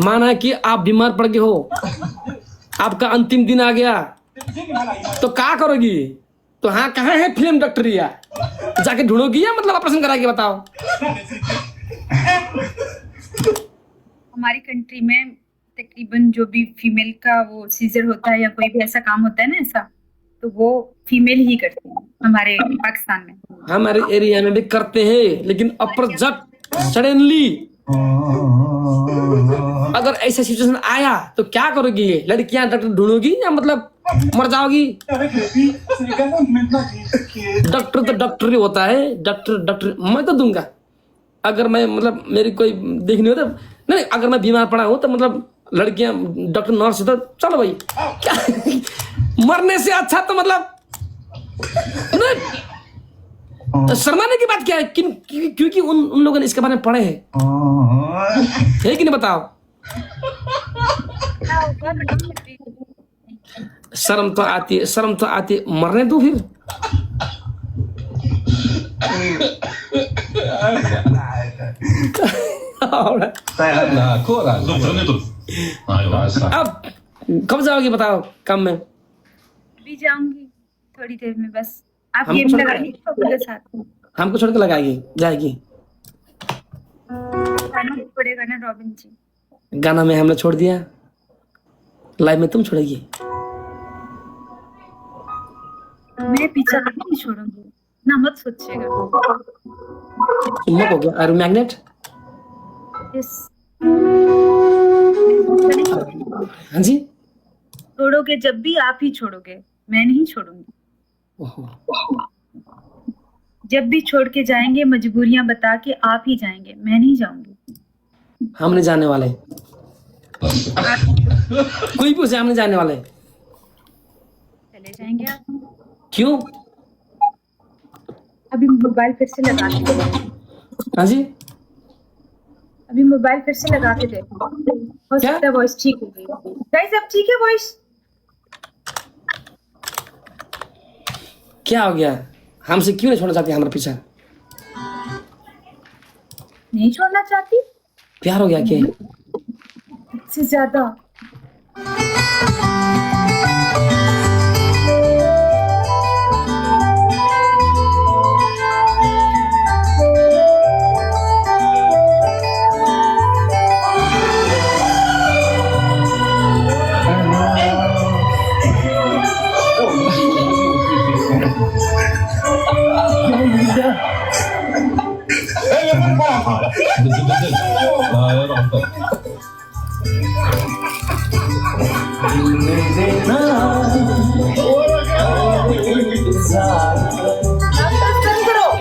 माना कि आप बीमार पड़ गए हो, आपका अंतिम दिन आ गया, तो क्या करोगी? तो हाँ, कहाँ है फिल्म डॉक्टरिया? जाके ढूंढोगी या मतलब ऑपरेशन कराएगी? बताओ। हमारी कंट्री में तकरीबन जो भी फीमेल का वो सीजर होता है या कोई भी ऐसा काम होता है ना, ऐसा तो वो फीमेल ही करती है हमारे पाकिस्तान में। हमारे एरिया में भी करते हैं, लेकिन अप्रजट सडनली अगर ऐसा सिचुएशन आया तो क्या करोगी? लड़कियां डॉक्टर ढूंढोगी या मतलब मर जाओगी? डॉक्टर तो डॉक्टर ही होता है। डॉक्टर मैं तो दूंगा। अगर मैं मतलब मेरी कोई देखनी हो तो नहीं, अगर मैं बीमार पड़ा हूं तो मतलब लड़कियां डॉक्टर नर्स तो चलो भाई। क्या मरने से अच्छा तो मतलब नहीं, शर्माने की बात क्या है? क्योंकि उन लोगों ने इसके बारे में पढ़े हैं, है कि नहीं? बताओ। शर्म तो आती, मरने दो फिर। अब कब जाओगी बताओ काम में? अभी जाऊंगी थोड़ी देर में, बस आप हमको ये छोड़ लगाइए मेरे साथ। हमको छोड़ के लगाएगी जाएगी? गाना पड़ेगा ना रॉबिन जी। गाना में हमने छोड़ दिया, लाइव में तुम छोड़ेगी? मैं पीछा नहीं छोड़ूंगी ना, मत सोचिएगा। तुम हो गया आर मैग्नेट? यस। हाँ जी। छोड़ोगे जब भी आप ही छोड़ोगे, मैं नहीं छोड़ूंगी। ओहो। जब भी छोड़ के जाएंगे मजबूरियां बता के आप ही जाएंगे, मैं नहीं जाऊंगी। हम नहीं जाने वाले। कोई पूछे, हम नहीं जाने वाले। चले जाएंगे आप? क्यों? अभी मोबाइल फिर से लगा के देखो। हाँ जी। अभी मोबाइल फिर से लगा के देखो, हो क्या? सकता है वॉइस ठीक हो गई। गाइस अब ठीक है वॉइस? क्या हो गया? हमसे क्यों नहीं छोड़ना चाहती हमारा पीछा? नहीं छोड़ना चाहती? प्यार हो गया क्या? इससे ज्यादा।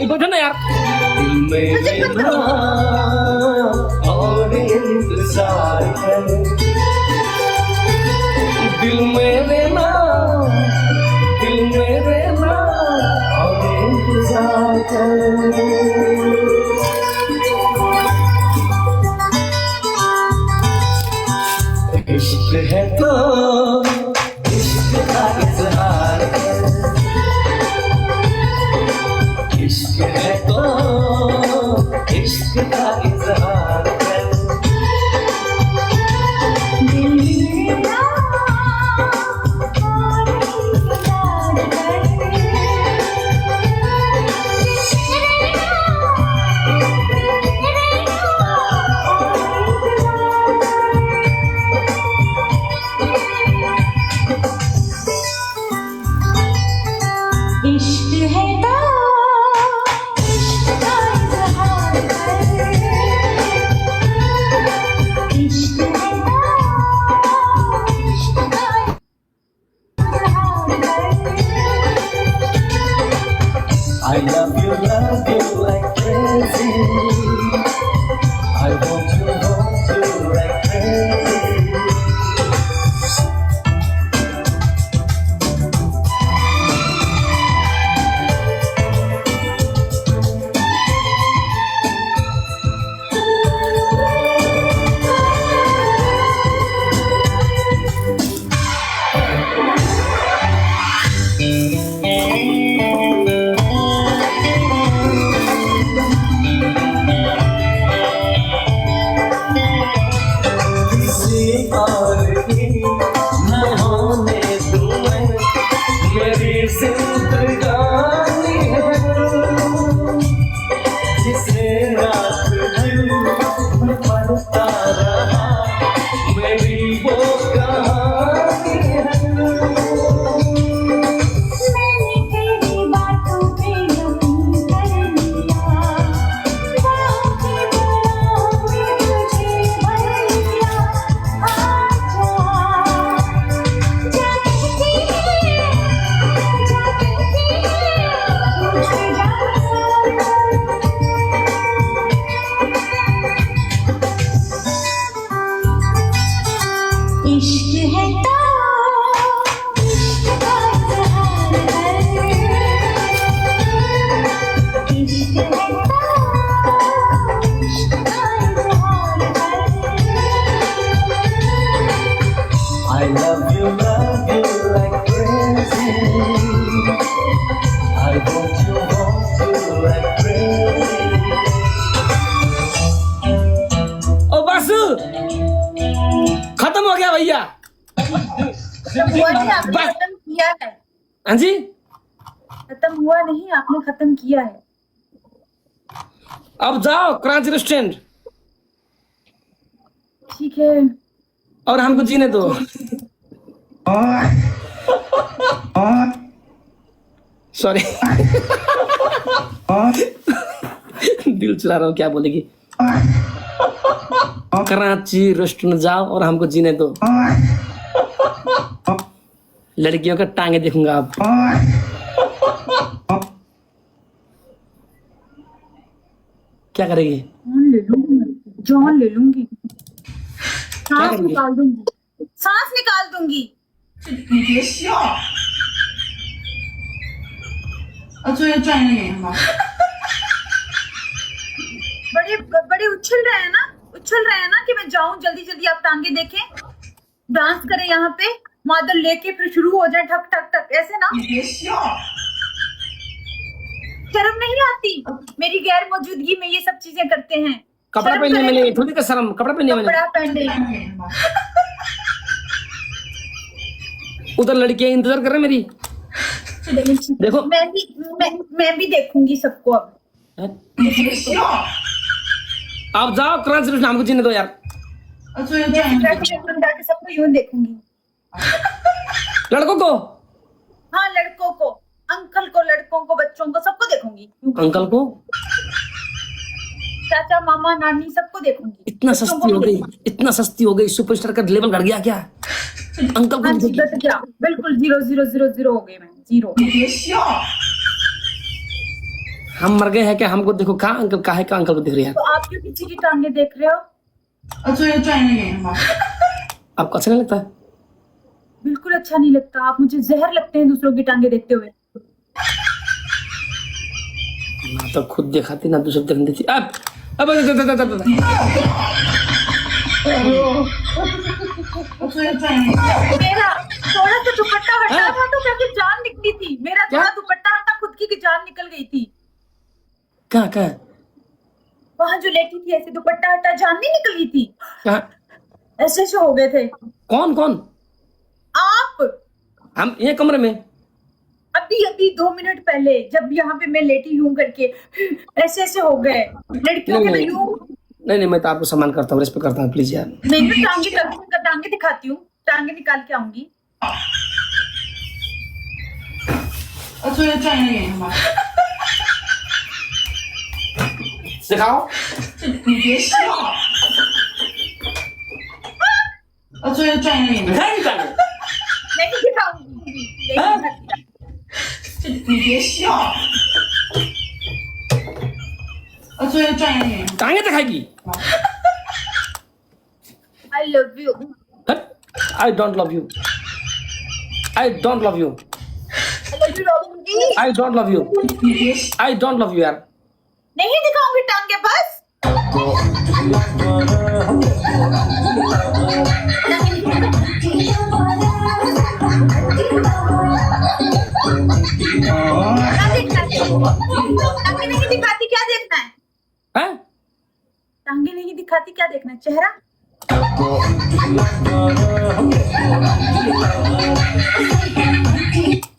बैठो ना यार। दिल में रहना और इंतजार कर। इश्क है तो इश्क का हुआ नहीं, आपने बस। खत्म किया है। हाँ जी, खत्म हुआ नहीं, आपने खत्म किया है। अब जाओ क्रांति रेस्टोरेंट ठीक है। और हमको जीने दो। सॉरी, दिल चुरा रहा हूँ, क्या बोलेगी। कराची रेस्टोरेंट जाओ और हमको जीने दो। लड़कियों का टांगे देखूंगा अब। क्या करेगी? जान ले लूंगी, क्या सांस करेगी? निकाल दूंगी, सांस निकाल दूंगी। 你别笑。作为专业演员吗？ बड़े बड़े उछल रहे हैं ना कि मैं जाऊं जल्दी जल्दी, आप टांगे देखें, डांस करें यहाँ पे, मादल लेके फिर शुरू हो जाए ठक ठक ठक, ऐसे ना। 你别笑。 शर्म नहीं आती? मेरी गैर मौजूदगी में ये सब चीजें करते हैं। कपड़ा शर्म पहनने करें। मैंने थोड़ी का शर्म, कपड़ा पहनने मैंने। कपड़ा पहने। 专业演员吗？ उधर लड़कियां इंतजार कर रहे हैं मेरी। देखो। मैं भी देखूंगी सबको अब। 你别笑。 आप जाओ क्रांति रेस्टोरेंट, हमको जीने दो यार।作为 मैं 专业演员， ट्रैफिक जाके सबको यूं देखूंगी। लड़कों को, हाँ, लड़कों को, अंकल को, लड़कों को, बच्चों को, सबको देखूंगी। अंकल को। चाचा, मामा, नानी, सबको देखूंगी। इतना बच्चों को सस्ती हो भी गई, देखूंगी। इतना सस्ती हो गई, सुपरस्टार का लेवल घट गया क्या? अंकल को हाँ जी, देखिए। बस क्या, बिल्कुल 0 हो गए मैं, 0। 你别笑。 हम मर गए हैं क्या? हमको देखो, कहाँ अंकल, काहे का अंकल को दिख रही है? तो आप क्यों किसी की टांगे देख रहे हो? 作为专业演员吗？ आपको अच्छा नहीं लगता? बिल्कुल अच्छा नहीं लगता, आप मुझे जहर लगते हैं दूसरों की टांगे देखते हुए। ना तो खुद दिखाती ना दूसरे देखने देती। अब 作为专业演员， मेरा थोड़ा सा दुपट्टा हटा हाँ? था तो कैसे जान निकली थी। मेरा क्या? थोड़ा दुपट्टा हटा, खुद की जान निकल गई थी। कहाँ कहाँ वहां जो लेटी थी, ऐसे दुपट्टा हटा, जान नहीं निकल गई थी। कहाँ? ऐसे ऐसे हो गए थे कौन कौन? आप। हम ये कमरे में। अभी 2 मिनट पहले जब यहाँ पे मैं लेटी यूं करके, ऐसे ऐसे हो गए। लड़कियों के तो नहीं, यूं। नहीं, मैं तो आपको सम्मान करता हूँ, रेस्पेक्ट करता हूँ, प्लीज यार। नहीं, मैं टांगे दिखाती हूँ, टांगे निकाल के आऊंगी। 作为专业演员吗？ दिखाओ। 你别笑。作为专业演员， नहीं दिखाऊंगी, नहीं हाँ? दिखाती। 你别笑。作为专业演员， टांगे दिखाएगी। I love you। I don't love you. I don't love you. I love you, रोगी। I don't love you. 你别笑。 I don't love you यार। नहीं दिखाऊंगी टांगे, बस। क्या देखना है? टांगे नहीं दिखाती, क्या देखना है? हैं? टांगे नहीं दिखाती, क्या देखना है? चेहरा।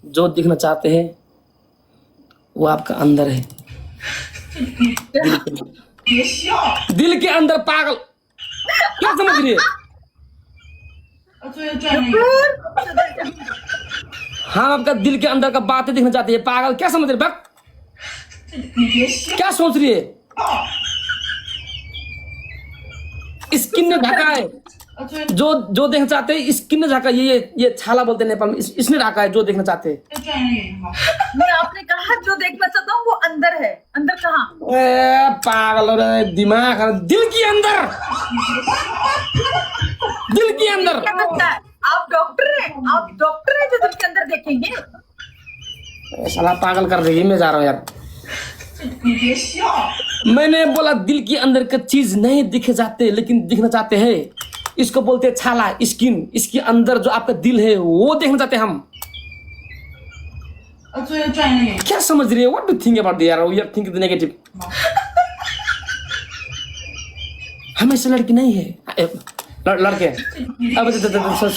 जो दिखना चाहते हैं वो आपका अंदर है, 别笑。 दिल के अंदर पागल। क्या समझ रही है? 作为专业演员， हाँ, आपका दिल के अंदर का बातें दिखना चाहती है, पागल। क्या समझ रही है? बक, 你别笑。 क्या सोच रही है? स्किन ने ढका है, 作为 जो देखना चाहते हैं स्किन ने ढका। ये छाला बोलते हैं नेपाल में, इसने ढका है जो देखना चाहते हैं। 专业演员吗？ मैं आपने कहा जो देखना चाहता हूँ वो अंदर है। अंदर कहाँ? ए, पागल हो रहा है, दिमाग खराब। दिल के अंदर, दिल के अंदर। क्या लगता है? आप डॉक्टर हैं? आप डॉक्टर हैं जो दिल के अंदर देखेंगे? साला पागल कर रही है। मैं जा रहा हूँ यार। 你别笑。 मैंने बोला दिल के अंदर का चीज नहीं दिखे जाते, लेकिन दिखना चाहते हैं। इसको बोलते हैं छाला, स्किन। इसके अंदर जो आपका दिल है वो देखना चाहते हैं हम। 作为专业演员， क्या समझ रही है? व्हाट डू थिंक अबाउट यार? We are thinking the negative. हमेशा लड़की नहीं है, लड़के। अब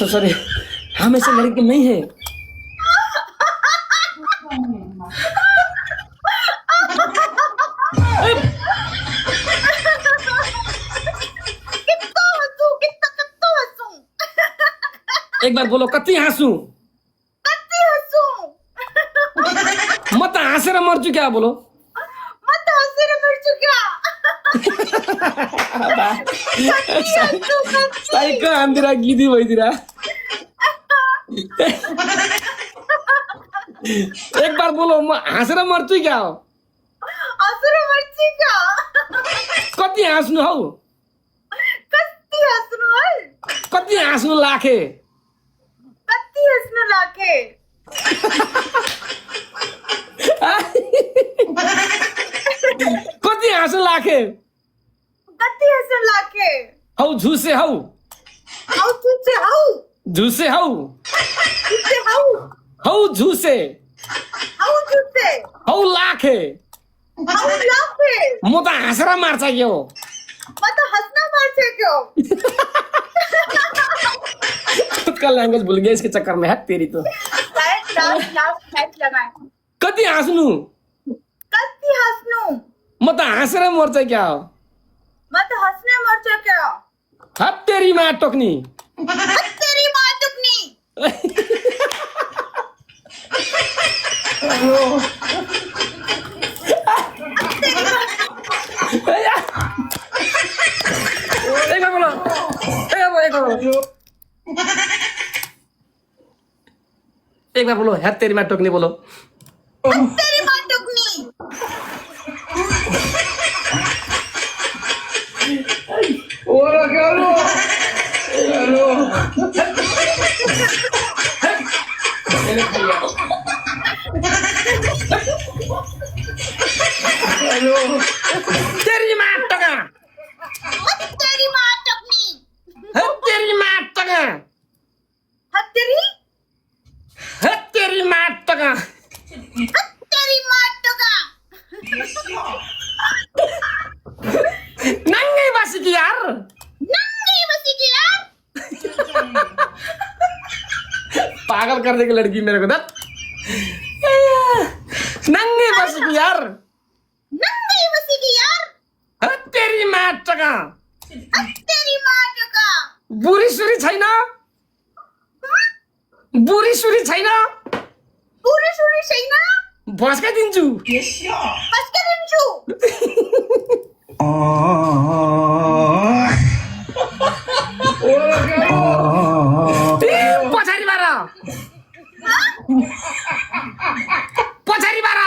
सॉरी, हम ऐसे लड़के नहीं है। एक बार बोलो कति हाँसू म त हाँसेर मर्छु क्या बोलो साइको हान्दिरा गिदी भइदिरा एक बार बोलो म हाँसेर मर्छु क्या हो कति हाँस्नु हौ कति हाँस्नु लाखे कति हाँसु लाखे हौ झुसे हौ झुसे हौ हौ झुसे हौ लाखे म त हाँसेर मार्छ के हो खुद का लैंग्वेज भूल गया इसके चक्कर में है तेरी तो कति हाँस्नु म त हाँसेर मर्छ क्या हो हप तेरी माँ टोक्नी एक बार बोलो एक बार बोलो है तेरी माँ टोकनी बोलो तेरी माँ टोका है तेरी माँ टोका है तेरी माँ टोका नंगे बसी की यार पागल कर देगी लड़की मेरे को दत नंगे बसी की यार है तेरी माँ टोका बुरी सुरी छैन बुरी सुरी छैन भस्का दिन्छु पछाडि बार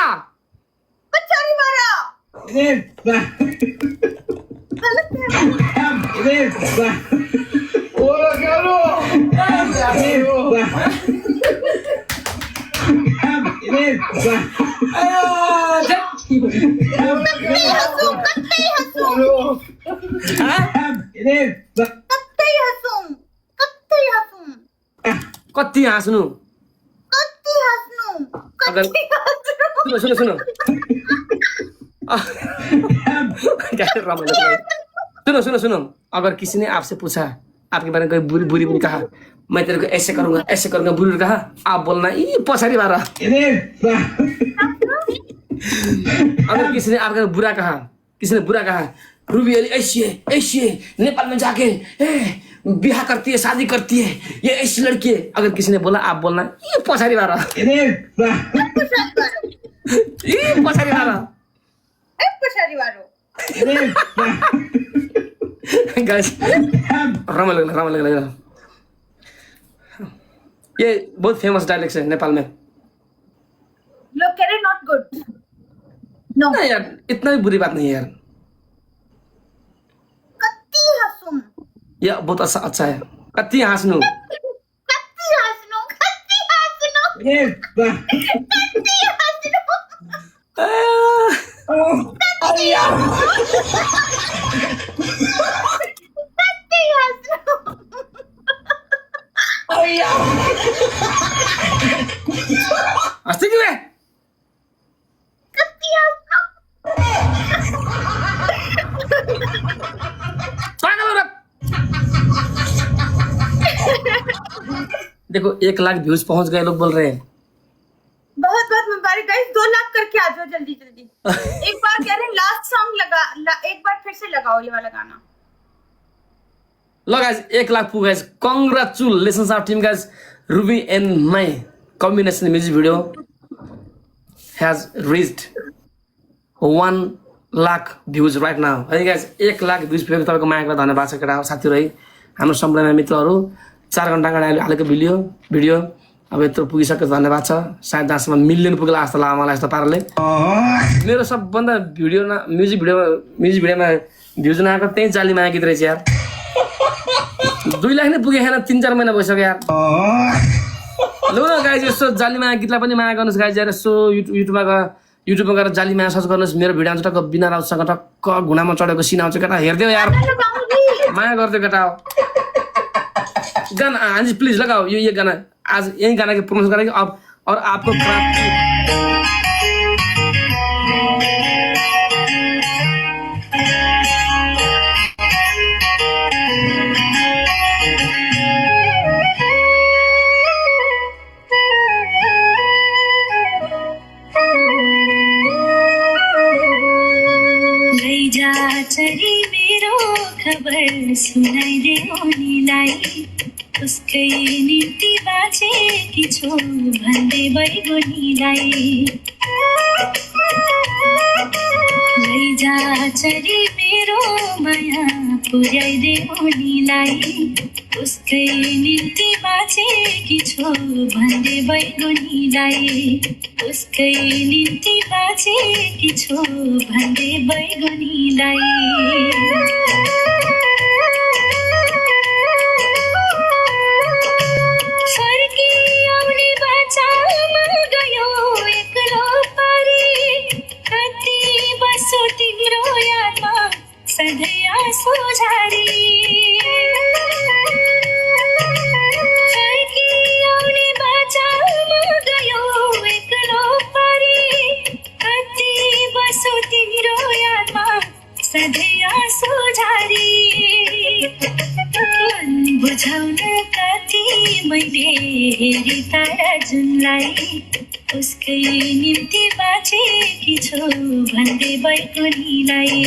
कति हाँस्नु सुनो सुनो सुनो सुनो सुनो अगर किसी ने आपसे पूछा आपके बारे में कोई बुरी बुरी भी कहा मैं तेरे को ऐसे करूंगा बुरी कहा आप बोलना ये पछाड़ी बार अगर किसी ने आपका बुरा कहा रूबी अली ऐसी नेपाल में जाके ब्याह करती है शादी करती है ये ऐसी लड़की है अगर किसी ने बोला आप बोलना ये पछाड़ी बार ये पछाड़ी बार गाइस रमाइलो लगा ये बहुत फेमस डायलेक्ट है नेपाल में नॉट गुड नो यार इतना भी बुरी बात नहीं है यार यह बहुत अच्छा है कति हाँस्नु हस्ती क्यों है देखो 1 लाख व्यूज पहुंच गए, लोग बोल रहे हैं। बहुत बहुत मुबारक गाइस, 2 लाख करके आ जाओ जल्दी जल्दी। एक बार कह रहे हैं लास्ट सॉन्ग एक बार फिर से लगाओ ये वाला गाना। ल गाइस 1 लाख पुग्यो guys, congratulations our team guys. Ruby and my combination music video has reached 1 lakh views right now है गाइस। 1 लाख भ्युज पुगेको तपाईँको मायाको धन्यवाद छ केटा साथीहरू है, हाम्रो सम्पूर्ण मित्रहरू। 4 घन्टा अगाडि हालेको भिडियो अब यत्रो पुगिसक्यो, धन्यवाद छ। सायद जहाँसम्म मिलियन पुग्ला जस्तो लाग्यो मलाई यस्तो पाराले। मेरो सबभन्दा म्युजिक भिडियोमा भ्युज नआएको त्यही जाली माया गीत रहेछ यार। 2 लाख नै पुगेको छैन, 3-4 महिना भइसक्यो यार। लु न गाइज यसो जाली माया गीतलाई पनि माया गर्नुहोस् गाइज यार। यसो युट्युबमा गएर जाली माया सर्च गर्नुहोस्। मेरो भिडियो आउँछ टक्क बिना राउतसँग टक्क घुँडामा चढेको सिन आउँछ केटा, हेरिदेऊ यार, माया गरिदियो केटा हो। गाना हाँ प्लीज लगाओ ये गाना, आज यही गाना की प्रमोशन करेंगे अब। और आपको लैजा चरी मेरो खबर सुनाइदे उनीलाई, उसकै निम्ति बाँचेकी छु भन्दै बैगुनीलाई। लैजा चरी मेरो माया पुर्याइदे उनीलाई, उसकै निम्ति बाँचेकी छु भन्दै बैगुनीलाई। उसकै निम्ति बाँचेकी छु भन्दै बैगुनीलाई। बुझाउन कति मैले हेरी तारा जुनलाई, उसकै निम्ति बाँचेकी छु भन्दै बैगुनीलाई।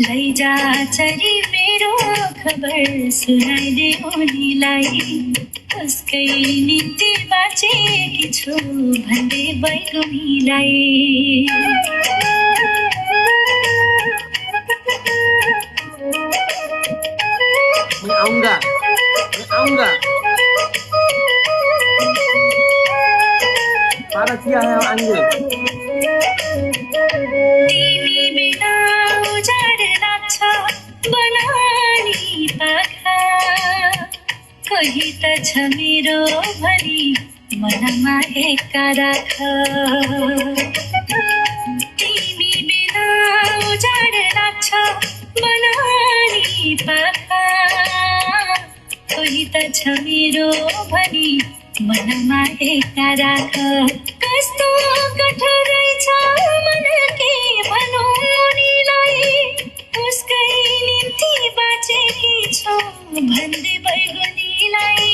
लैजा चरी मेरो खबर सुनाइदे उनीलाई, उसकै निम्ति बाँचेकी छु भन्दै बैगुनीलाई। आऊंगा पारा किया है आएंगे। तिमी बिना उजाड लाग्छ बनानी पाखा, कोही त छ मेरो भनी मनमा एका राख। तिमी बिना उजाड लाग्छ बनानी पाखा, कोही त छ मेरो भनी मनमा एका राख। कस्तो कठोर रहेछ मन के भनौँ उनीलाई, उसकै निम्ति बाँचेकी छु भन्दै बैगुनीलाई।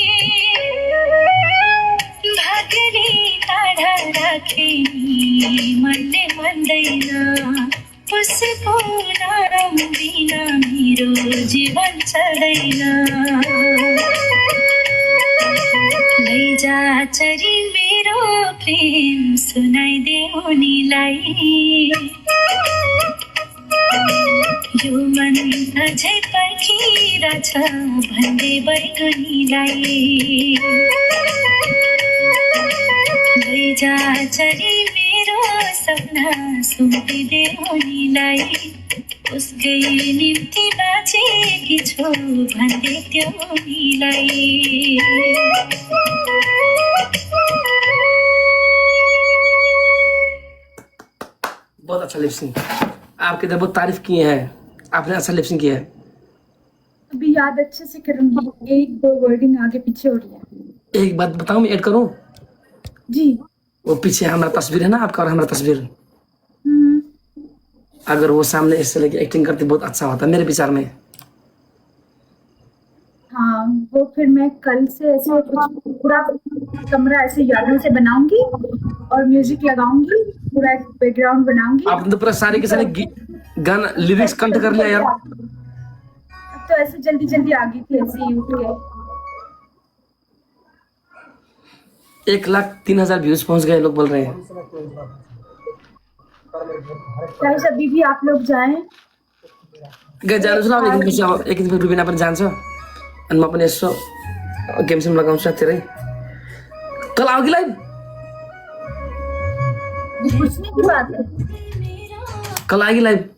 भाग्यले टाढा राखे मनले मान्दैन, उसको नाम बिना मेरो जीवन चढ्दैन। लैजा चरी मेरो प्रेम सुनाइदे उनीलाई, यो मन अझै पर्खिरहेछ भन्दै बैगुनीलाई। लैजा चरी मेरो सपना सुम्पिदे उनीलाई, उसकै निम्ति बाँचेकी छु भन्दै त्यो उनीलाई। बहुत अच्छा लिपसिंग, आपके तो बहुत तारीफ किए हैं, आपने अच्छा लिपसिंग किया है। अभी याद अच्छे से करूंगी, 1-2 वर्डिंग आगे पीछे हो रही है। एक बात बताऊं, मैं ऐड करूं? जी। वो पीछे हमारा तस्वीर है ना आपका और हमारा तस्वीर, अगर वो सामने इससे लेके एक्टिंग करती बहुत अच्छा होता मेरे विचार में। हाँ, वो फिर मैं कल से ऐसे कुछ पूरा कमरा ऐसे यादों से बनाऊंगी और म्यूजिक लगाऊंगी, पूरा एक बैकग्राउंड बनाऊंगी। आपने तो पूरा सारे के सारे गाना लिरिक्स कंठ कर लिया यार। अब तो ऐसे जल्दी जल्दी आ गई थी ऐसे ही उठ के। 1,03,000 व्यूज पहुंच गए, लोग बोल रहे हैं। गाइस अभी भी आप लोग जाएं। गए जानुहोस् न, अब एक दिन रुबिना पनि जान्छ अनि म पनि यसो गेम सेम लगाउँछु साथीहरु। कल आओ कि लाइभ? ये पूछने की बात है, कल आएगी लाइव?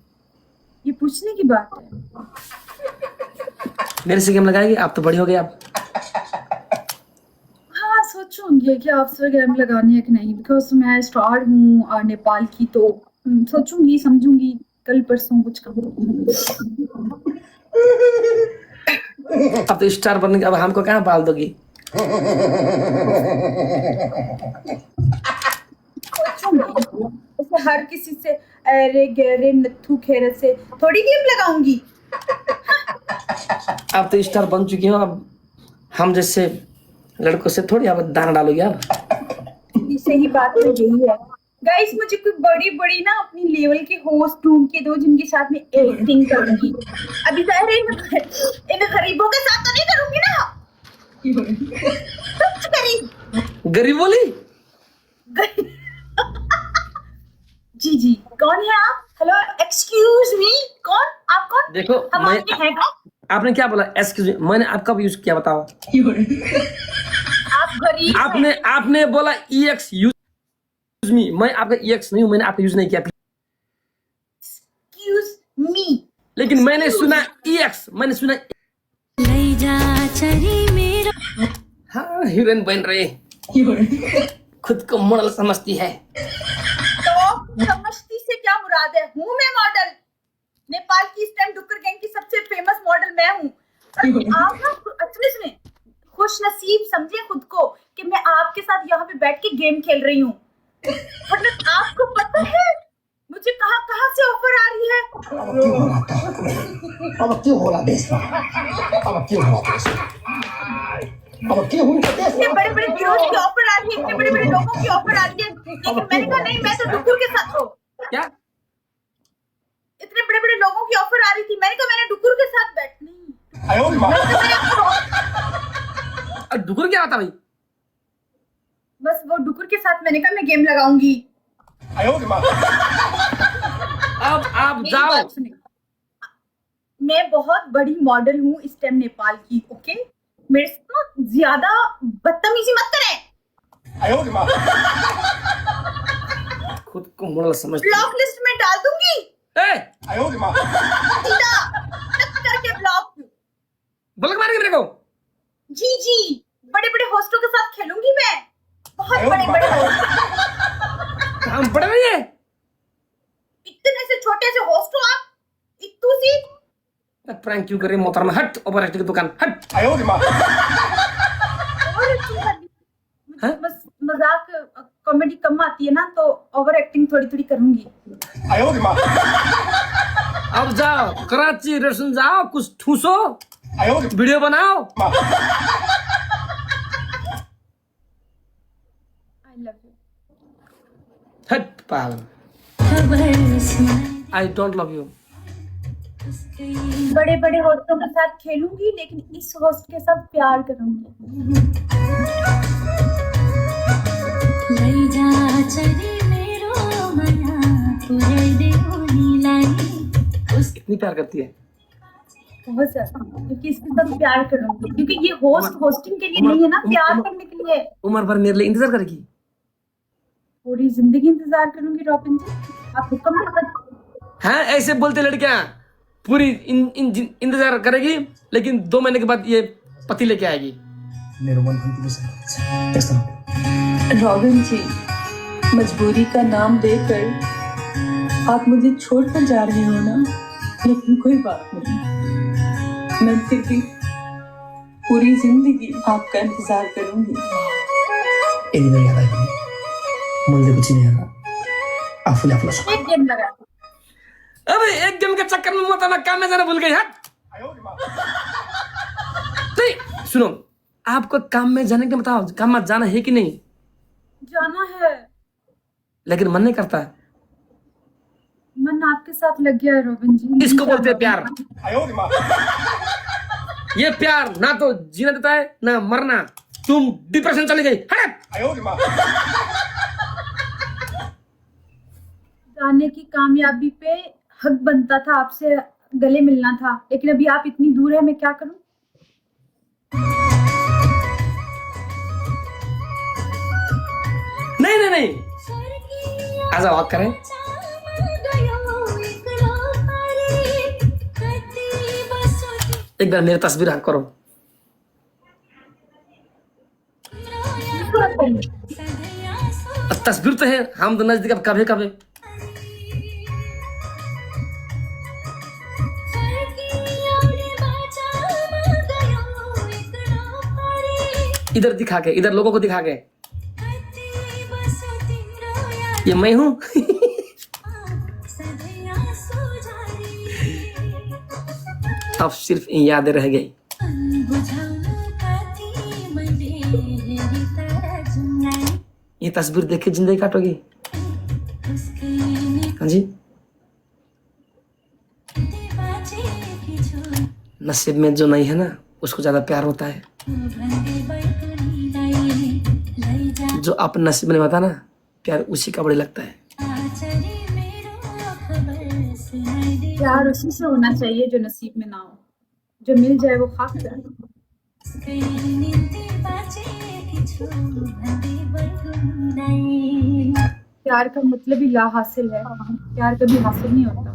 ये पूछने की बात है। मेरे से गेम लगाएगी? आप तो बड़ी हो गई आप। हाँ सोचूंगी कि आपसे गेम लगानी है कि नहीं, बिकॉज मैं स्टार हूँ नेपाल की, तो सोचूंगी समझूंगी कल परसों कुछ करूँगी। अब तो स्टार बनने के, अब हमको कहाँ पाल दोगी? सोचूंगी हर किसी से अरे गहरे नथु खेर से थोड़ी गेम लगाऊंगी। आप तो स्टार बन चुकी हो, अब हम जैसे लड़कों से थोड़ी अब दाना डालोगी आप। सही बात तो यही है। गाइस मुझे कोई बड़ी बड़ी ना अपनी लेवल के होस्ट ढूंढ के दो जिनके साथ में एक्टिंग करूंगी। अभी इन गरीबों के साथ तो नहीं करूंगी ना। गरीब बोली? जी जी, कौन है आप? हेलो एक्सक्यूज मी, कौन आप? कौन? देखो आपने क्या बोला? एक्सक्यूज मी, मैंने आपका भी यूज किया, बताओ। आप गरीब आपने बोला EX यूज मी, मैं आपका EX नहीं हूं, मैंने आपका यूज नहीं किया। एक्सक्यूज मी, लेकिन मैंने सुना EX, मैंने सुना। हाँ हीरोइन बन रही, खुद को मॉडल समझती है। तो समझती से क्या मुराद है? हूँ मैं मॉडल, नेपाल की इस टाइम डुक्कर गैंग की सबसे फेमस मॉडल मैं हूँ। आप ना सुने, खुश नसीब समझे खुद को कि मैं आपके साथ यहाँ पे बैठ के गेम खेल रही हूँ। मतलब आपको पता है मुझे कहाँ कहाँ से ऑफर आ रही है? अब क्यों हो रहा देश में? इतने बड़े बड़े हीरोज की ऑफर आ रही है, इतने बड़े बड़े लोगों की ऑफर आ रही है, लेकिन मैंने कहा नहीं, मैं तो डुक्कुर के साथ हूँ। क्या? इतने बड़े बड़े लोगों की ऑफर आ रही थी, मैंने कहा मैंने डुक्कुर के साथ बैठनी। डुकुर क्या आता भाई? बस वो डुकुर के साथ मैंने कहा मैं गेम लगाऊंगी। अब आप जाओ। मैं बहुत बड़ी मॉडल हूँ इस टाइम नेपाल की, ओके? मेरे से ना ज्यादा बदतमीजी मत करें। खुद को मॉडल समझती है। ब्लॉक लिस्ट में डाल दूंगी। सीधा टक करके ब्लॉक। ब्लॉक मारेंगे मेरे को? जी जी, बड़े बड़े होस्टों के साथ खेलूंगी मैं, बहुत बड़े बड़े होस्ट। हम पढ़ रही है? इतने से छोटे से होस्ट हो आप, इतू सी। प्रैंक क्यों कर रही है मोहतरमा? हट, ओवर एक्टिंग की दुकान हट। मुझे बस मजाक कॉमेडी कम आती है ना, तो ओवर एक्टिंग थोड़ी थोड़ी करूंगी। अब जाओ कराची रेस्टोरेंट जाओ, कुछ ठूसो, वीडियो बनाओ। आई लव यू। हट पागल। I don't love you. बड़े बड़े होस्टों के साथ खेलूंगी, लेकिन इस होस्ट के साथ प्यार करूंगी। इतनी प्यार करती है? बहुत ज्यादा, क्योंकि इसके साथ प्यार करूंगी, क्योंकि ये होस्टिंग के लिए नहीं है ना, प्यार करने के लिए। उम्र भर मेरे लिए इंतजार करेगी? पूरी जिंदगी इंतजार करूंगी रॉबिन जी, आप हुक्म मत। हाँ ऐसे बोलते लड़कियां, पूरी इंतजार करेगी, लेकिन 2 महीने के बाद ये पति लेके आएगी। रॉबिन जी, मजबूरी का नाम देकर आप मुझे छोड़कर जा रहे हो ना, लेकिन कोई बात नहीं, मैं फिर भी पूरी जिंदगी आपका इंतजार करूंगी। मुझे कुछ नहीं आता, आफूले आफूला एक गेम लगा। अबे एक गेम के चक्कर में मोहतरमा काम में जाना भूल गई। हट। नहीं सुनो, आपको काम में जाने के बताओ, काम में जाना है कि नहीं? जाना है, लेकिन मन नहीं करता। मन आपके साथ लग गया है रोबिन जी। इसको बोलते हैं प्यार। 哎呦我的妈！ ये प्यार ना तो जीना देता है ना मरना। तुम डिप्रेशन चली गई, हट। 哎呦我的妈！ जाने की कामयाबी पे हक बनता था, आपसे गले मिलना था, लेकिन अभी आप इतनी दूर है, मैं क्या करूं? नहीं नहीं नहीं, आजा वॉक करें। एक बार मेरी तस्वीर हक करो। तस्वीर तो है, हम तो नजदीक अब कभी कभी। इधर दिखा के, इधर लोगों को दिखा के, ये मैं हूं। अब सिर्फ यादें रह गई। ये तस्वीर देख के जिंदगी काटोगी? हाँ जी, नसीब में जो नहीं है ना, उसको ज्यादा प्यार होता है। जो अपने नसीब में नहीं होता ना, प्यार उसी का बड़े लगता है। प्यार उसी से होना चाहिए जो नसीब में ना हो, जो मिल जाए वो खाक जाए। प्यार का मतलब ही ला हासिल है, प्यार कभी हासिल नहीं होता।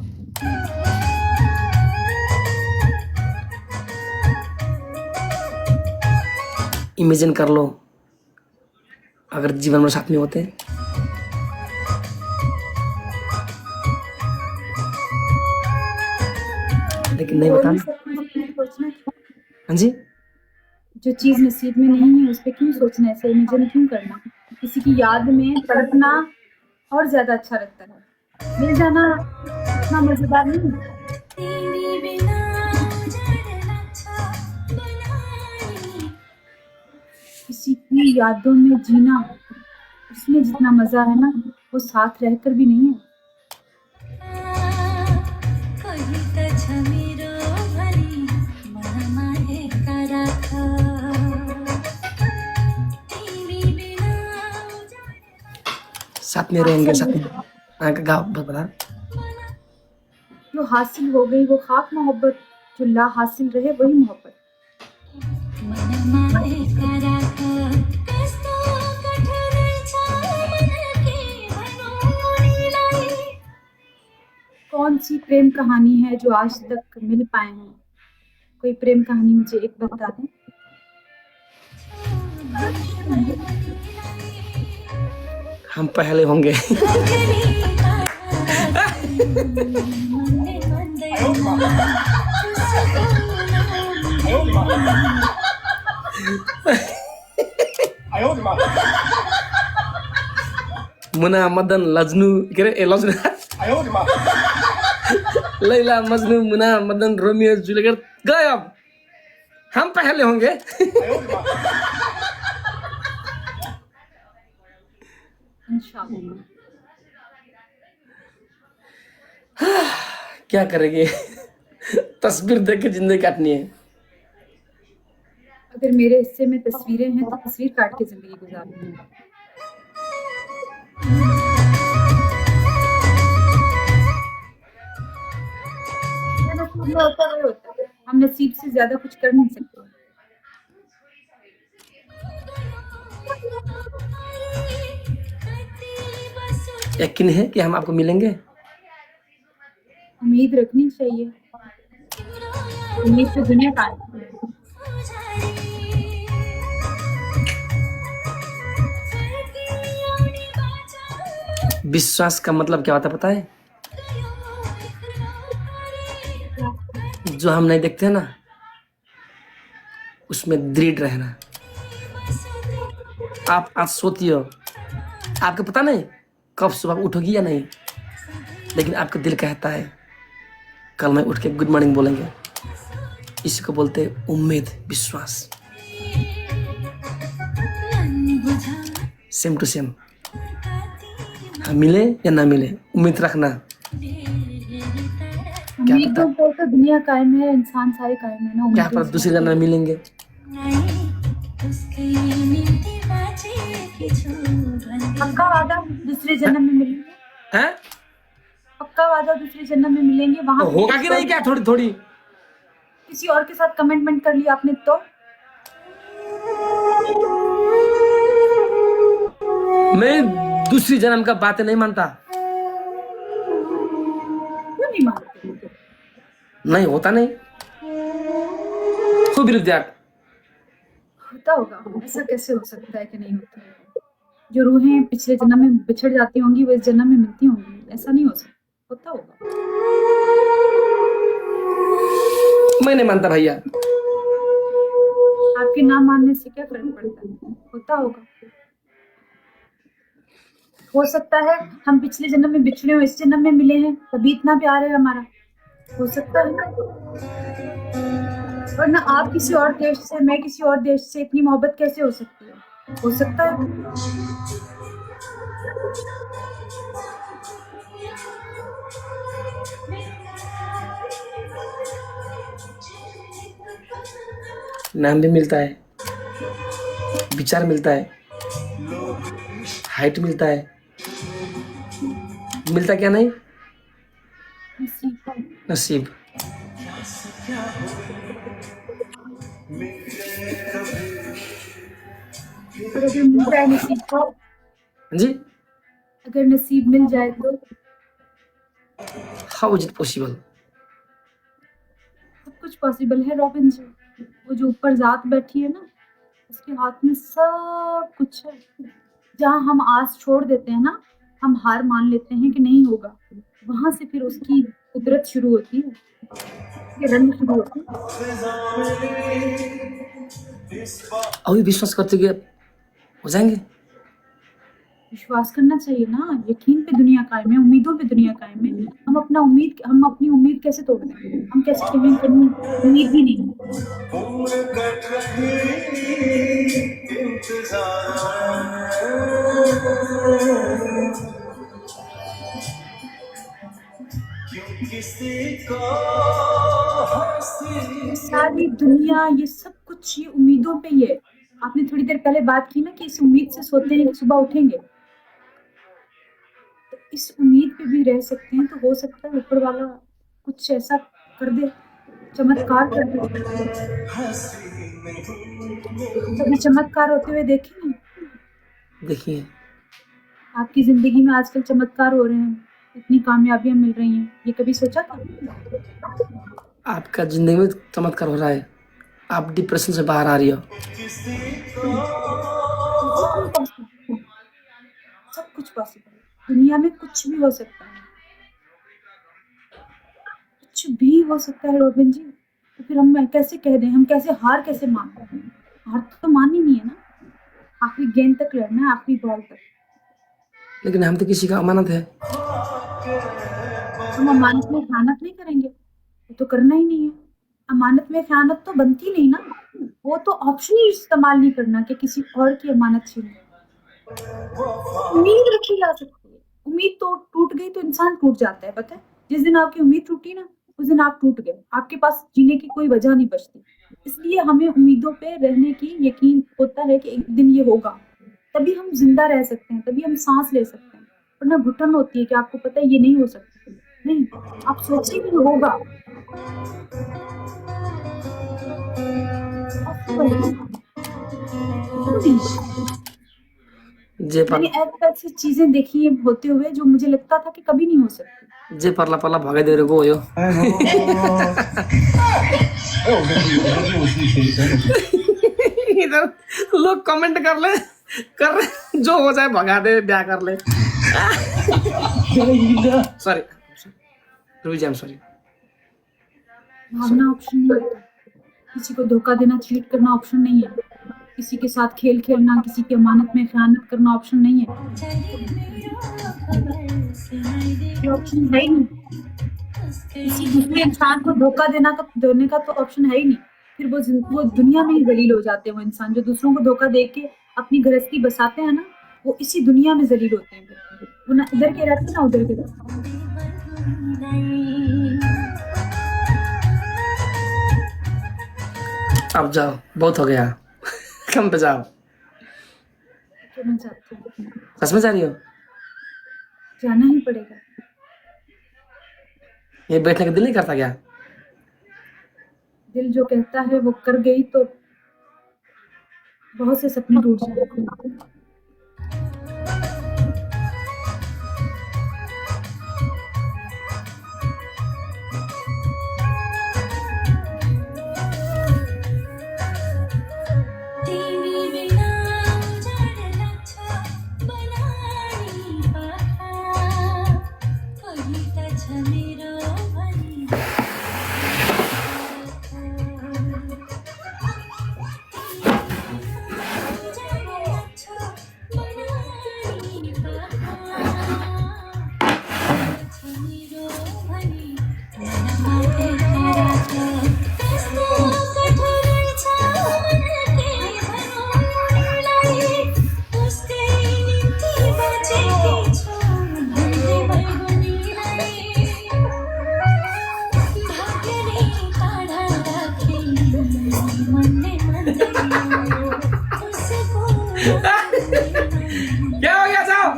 इमेजिन कर लो अगर जीवन में साथ में होते। लेकिन नहीं बता। हाँ जी, जो चीज नसीब में नहीं है उस पे क्यों सोचना, ऐसे इमेजिन क्यों करना? किसी की याद में तड़पना और ज्यादा अच्छा लगता है। मिल जाना इतना मजेदार नहीं है। किसी की यादों में जीना, उसमें जितना मजा है ना, वो साथ रहकर भी नहीं है। साथ में रहेंगे, साथ में आगे गाँव बता। जो हासिल हो गई वो खाक मोहब्बत, जो ला हासिल रहे वही मोहब्बत। कौन सी प्रेम कहानी है जो आज तक मिल पाए हैं? कोई प्रेम कहानी मुझे एक बता दें। हम पहले होंगे। 哎呦我的妈！ 哎呦我的妈！ 哎呦我的妈！ मुना मदन लजनू के रे, ए लजनू। 哎呦我的妈！ लैला मजनू मुना मदन रोमियो जूलियट गए। अब हम पहले होंगे। 哎呦我的妈！ इंशाल्लाह। क्या करेंगे? तस्वीर देख के जिंदगी काटनी है। अगर मेरे हिस्से में तस्वीरें हैं तो तस्वीर काट के जिंदगी गुजारनी है। जो नसीब में होता है वही होता है। हम नसीब से ज्यादा कुछ कर नहीं सकते। यकीन है कि हम आपको मिलेंगे? उम्मीद रखनी चाहिए, उम्मीद से दुनिया कायम है। विश्वास का मतलब क्या होता है पता है? जो हम नहीं देखते ना, उसमें दृढ़ रहना। आप आज सोती हो, आपको पता नहीं कब सुबह उठोगी या नहीं, लेकिन आपका दिल कहता है कल मैं उठ के गुड मॉर्निंग बोलेंगे। इसी को बोलते हैं उम्मीद, विश्वास। Same to same. हम मिले या ना मिले, उम्मीद रखना। उम्मीदों पर तो दुनिया कायम है, इंसान सारे कायम है ना। क्या उम्मीदों पता दूसरे जन्म में मिलेंगे। उसके निम्ति बाजेगी जो बंदे पक्का वादा दूसरे जन्म में मिलेंगे। हैं? पक्का वादा दूसरे जन्म में मिलेंगे। तो वहां होगा कि नहीं क्या थोड़ी थोड़ी? किसी और के साथ कमिटमेंट कर लिया आपने तो मैं दूसरी जन्म का बातें नहीं मानता। क्यों नहीं मानते? नहीं होता नहीं। Who believe that? होता होगा। ऐसा कैसे हो सकता है कि नहीं होता होगा? जो रूहें पिछले जन्म में बिछड़ जाती होंगी वो इस जन्म में मिलती होंगी। ऐसा नहीं हो सकता। होता होगा। मैं नहीं मानता भैया। आपके ना मानने से क्या फर्क पड़ता है? होता होगा। हो सकता है हम पिछले जन्म में बिछड़े हो, इस जन्म में मिले हैं, तभी इतना प्यार है हमारा। हो सकता है ना। वरना आप किसी और देश से, मैं किसी और देश से, इतनी मोहब्बत कैसे हो सकती है? हो सकता है। नाम भी मिलता है, विचार मिलता है, हाइट मिलता है, मिलता क्या नहीं? नसीब। और अगर मिल जाए नसीब को, जी, अगर नसीब मिल जाए तो हाउ इज इट पॉसिबल? सब कुछ पॉसिबल है रॉबिन जी। वो जो ऊपर जात बैठी है ना, उसके हाथ में सब कुछ है। जहाँ हम आस छोड़ देते हैं ना, हम हार मान लेते हैं कि नहीं होगा, वहां से फिर उसकी कुदरत शुरू होती है, उसके रंग शुरू होते हैं। अभी विश्वास करते कि हो जाएंगे। विश्वास करना चाहिए ना। यकीन पे दुनिया कायम है, उम्मीदों पे दुनिया कायम है। हम अपनी उम्मीद कैसे तोड़ देंगे? हम कैसे कहें कि उम्मीद ही नहीं है? सारी दुनिया, ये सब कुछ ये उम्मीदों पे ही है। आपने थोड़ी देर पहले बात की ना कि इस उम्मीद से सोते हैं कि सुबह उठेंगे, तो इस उम्मीद पे भी रह सकते हैं। तो हो सकता है ऊपर वाला कुछ ऐसा कर दे, चमत्कार कर दे। कभी चमत्कार होते हुए देखे हैं? देखिए, आपकी जिंदगी में आजकल चमत्कार हो रहे हैं, इतनी कामयाबियां मिल रही हैं, ये कभी सोचा था? आपका जिंदगी में चमत्कार हो रहा है। आप डिप्रेशन से बाहर आ रही हो। सब कुछ पॉसिबल है। दुनिया में कुछ भी हो सकता है, कुछ भी हो सकता है रॉबिन जी। तो फिर हम कैसे कह दें, हम कैसे हार कैसे मान लें? हार तो माननी नहीं है ना। आखिरी गेंद तक लड़ना है, आखिरी बॉल तक। लेकिन हम तो किसी का अमानत है। हम अमानत में खयानत नहीं करेंगे, वो तो करना ही नहीं है। अमानत में खयानत तो बनती नहीं ना। वो तो ऑप्शन ही इस्तेमाल नहीं करना कि किसी और की अमानत छीन। उम्मीद रखी जा सकती है। उम्मीद तो टूट गई तो इंसान टूट जाता है, पता है। जिस दिन आपकी उम्मीद टूटी ना, उस दिन आप टूट गए। आपके पास जीने की कोई वजह नहीं बचती। इसलिए हमें उम्मीदों पे रहने की यकीन होता है कि एक दिन ये होगा, तभी हम जिंदा रह सकते हैं, तभी हम सांस ले सकते हैं। वरना घुटन होती है कि आपको पता है ये नहीं हो सकता। नहीं, आप सोचिए कि होगा। मैंने ऐसी चीजें देखी हैं होते हुए जो मुझे लगता था कि कभी नहीं हो सकती। जे पर्ला पर्ला भगाइदिएको हो यो। इधर लोग कमेंट कर रहे जो हो जाए भगा दे, ब्याह कर ले। सॉरी रुई, सॉरी। भागना ऑप्शन नहीं होता। किसी को धोखा देना, चीट करना ऑप्शन नहीं है। किसी के साथ खेल खेलना, किसी की अमानत में खयानत करना ऑप्शन नहीं है। ये ऑप्शन है ही नहीं। किसी दूसरे इंसान को धोखा देने का तो ऑप्शन है ही नहीं। फिर वो दुनिया में ही जलील हो जाते हैं। वो इंसान जो दूसरों को धोखा दे के अपनी गृहस्थी बसाते हैं ना, वो इसी दुनिया में जलील होते हैं, वो ना इधर के रहते ना उधर के रहते। अब जाओ, बहुत हो गया। कम पे जाओ। तो मैं चाहती हूँ सच में जा रही हो? जाना ही पड़ेगा। ये बैठने का दिल नहीं करता क्या? दिल जो कहता है वो कर गई तो बहुत से सपने टूट जाएंगे। तिमी बिना उजाड लाग्छ बनानी पाखा कोही त छ मेरो भनी उजाड लाग्छ बनानी पाखा छ मेरो भनी मनमा देखेर छ कस्तो कठोर छ मनकै भनौँलाई उसकै निम्ति बाँचेकी छु भन्दै बैगुनीलाई भाग्यले टाढा राखे मनले मान्दैन उसको क्या हो गया? जाओ,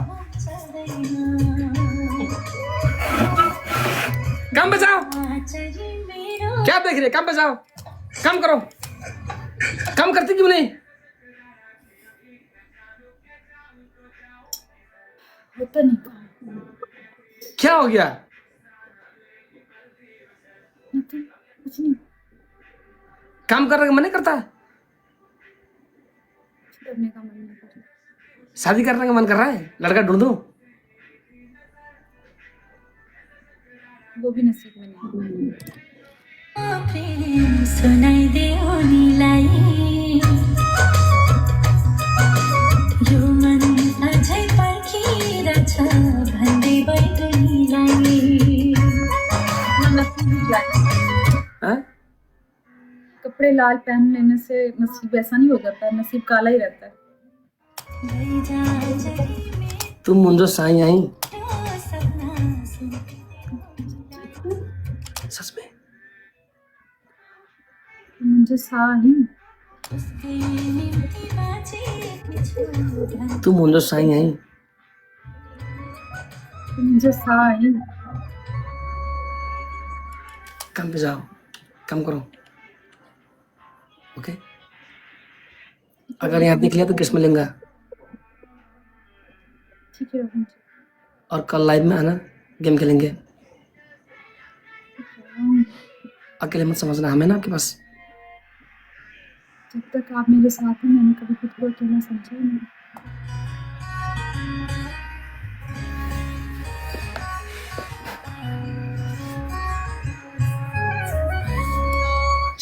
काम पे जाओ। आचरी मेरो क्या देख रही है? काम पे जाओ, काम करो। काम करती क्यों नहीं? होता नहीं। क्या हो गया? मतलब कुछ नहीं काम करने का मन नहीं करता? करने का मन नहीं कर रहा। शादी करने का मन कर रहा है? लड़का ढूंढूं? वो भी नसीब में नहीं। प्रेम सुनाइदेऊ उनीलाई यो मन अझै पर्खिरहेछ भन्दै बैगुनीलाई नसीब ही जाए। हाँ? कपड़े लाल पहन लेने से नसीब ऐसा नहीं हो जाता है, नसीब काला ही रहता है। लैजा चली मेरो तुम मुझे साई आई सपना सुन सच में? मुझे साही उसकै निम्ति बाँचेकी छु भन्दै तुम मुझे साई आई। मुझे साही काम पे जाओ, काम करो। ओके? अगर यहाँ दिख लिया तो किस में लेंगा? ठीक है रोहन जी। और कल लाइव में आना, गेम खेलेंगे। अकेले मत समझना, हमें ना आपके पास। जब तक आप मेरे साथ हैं मैंने कभी खुद को अकेला समझा ही नहीं।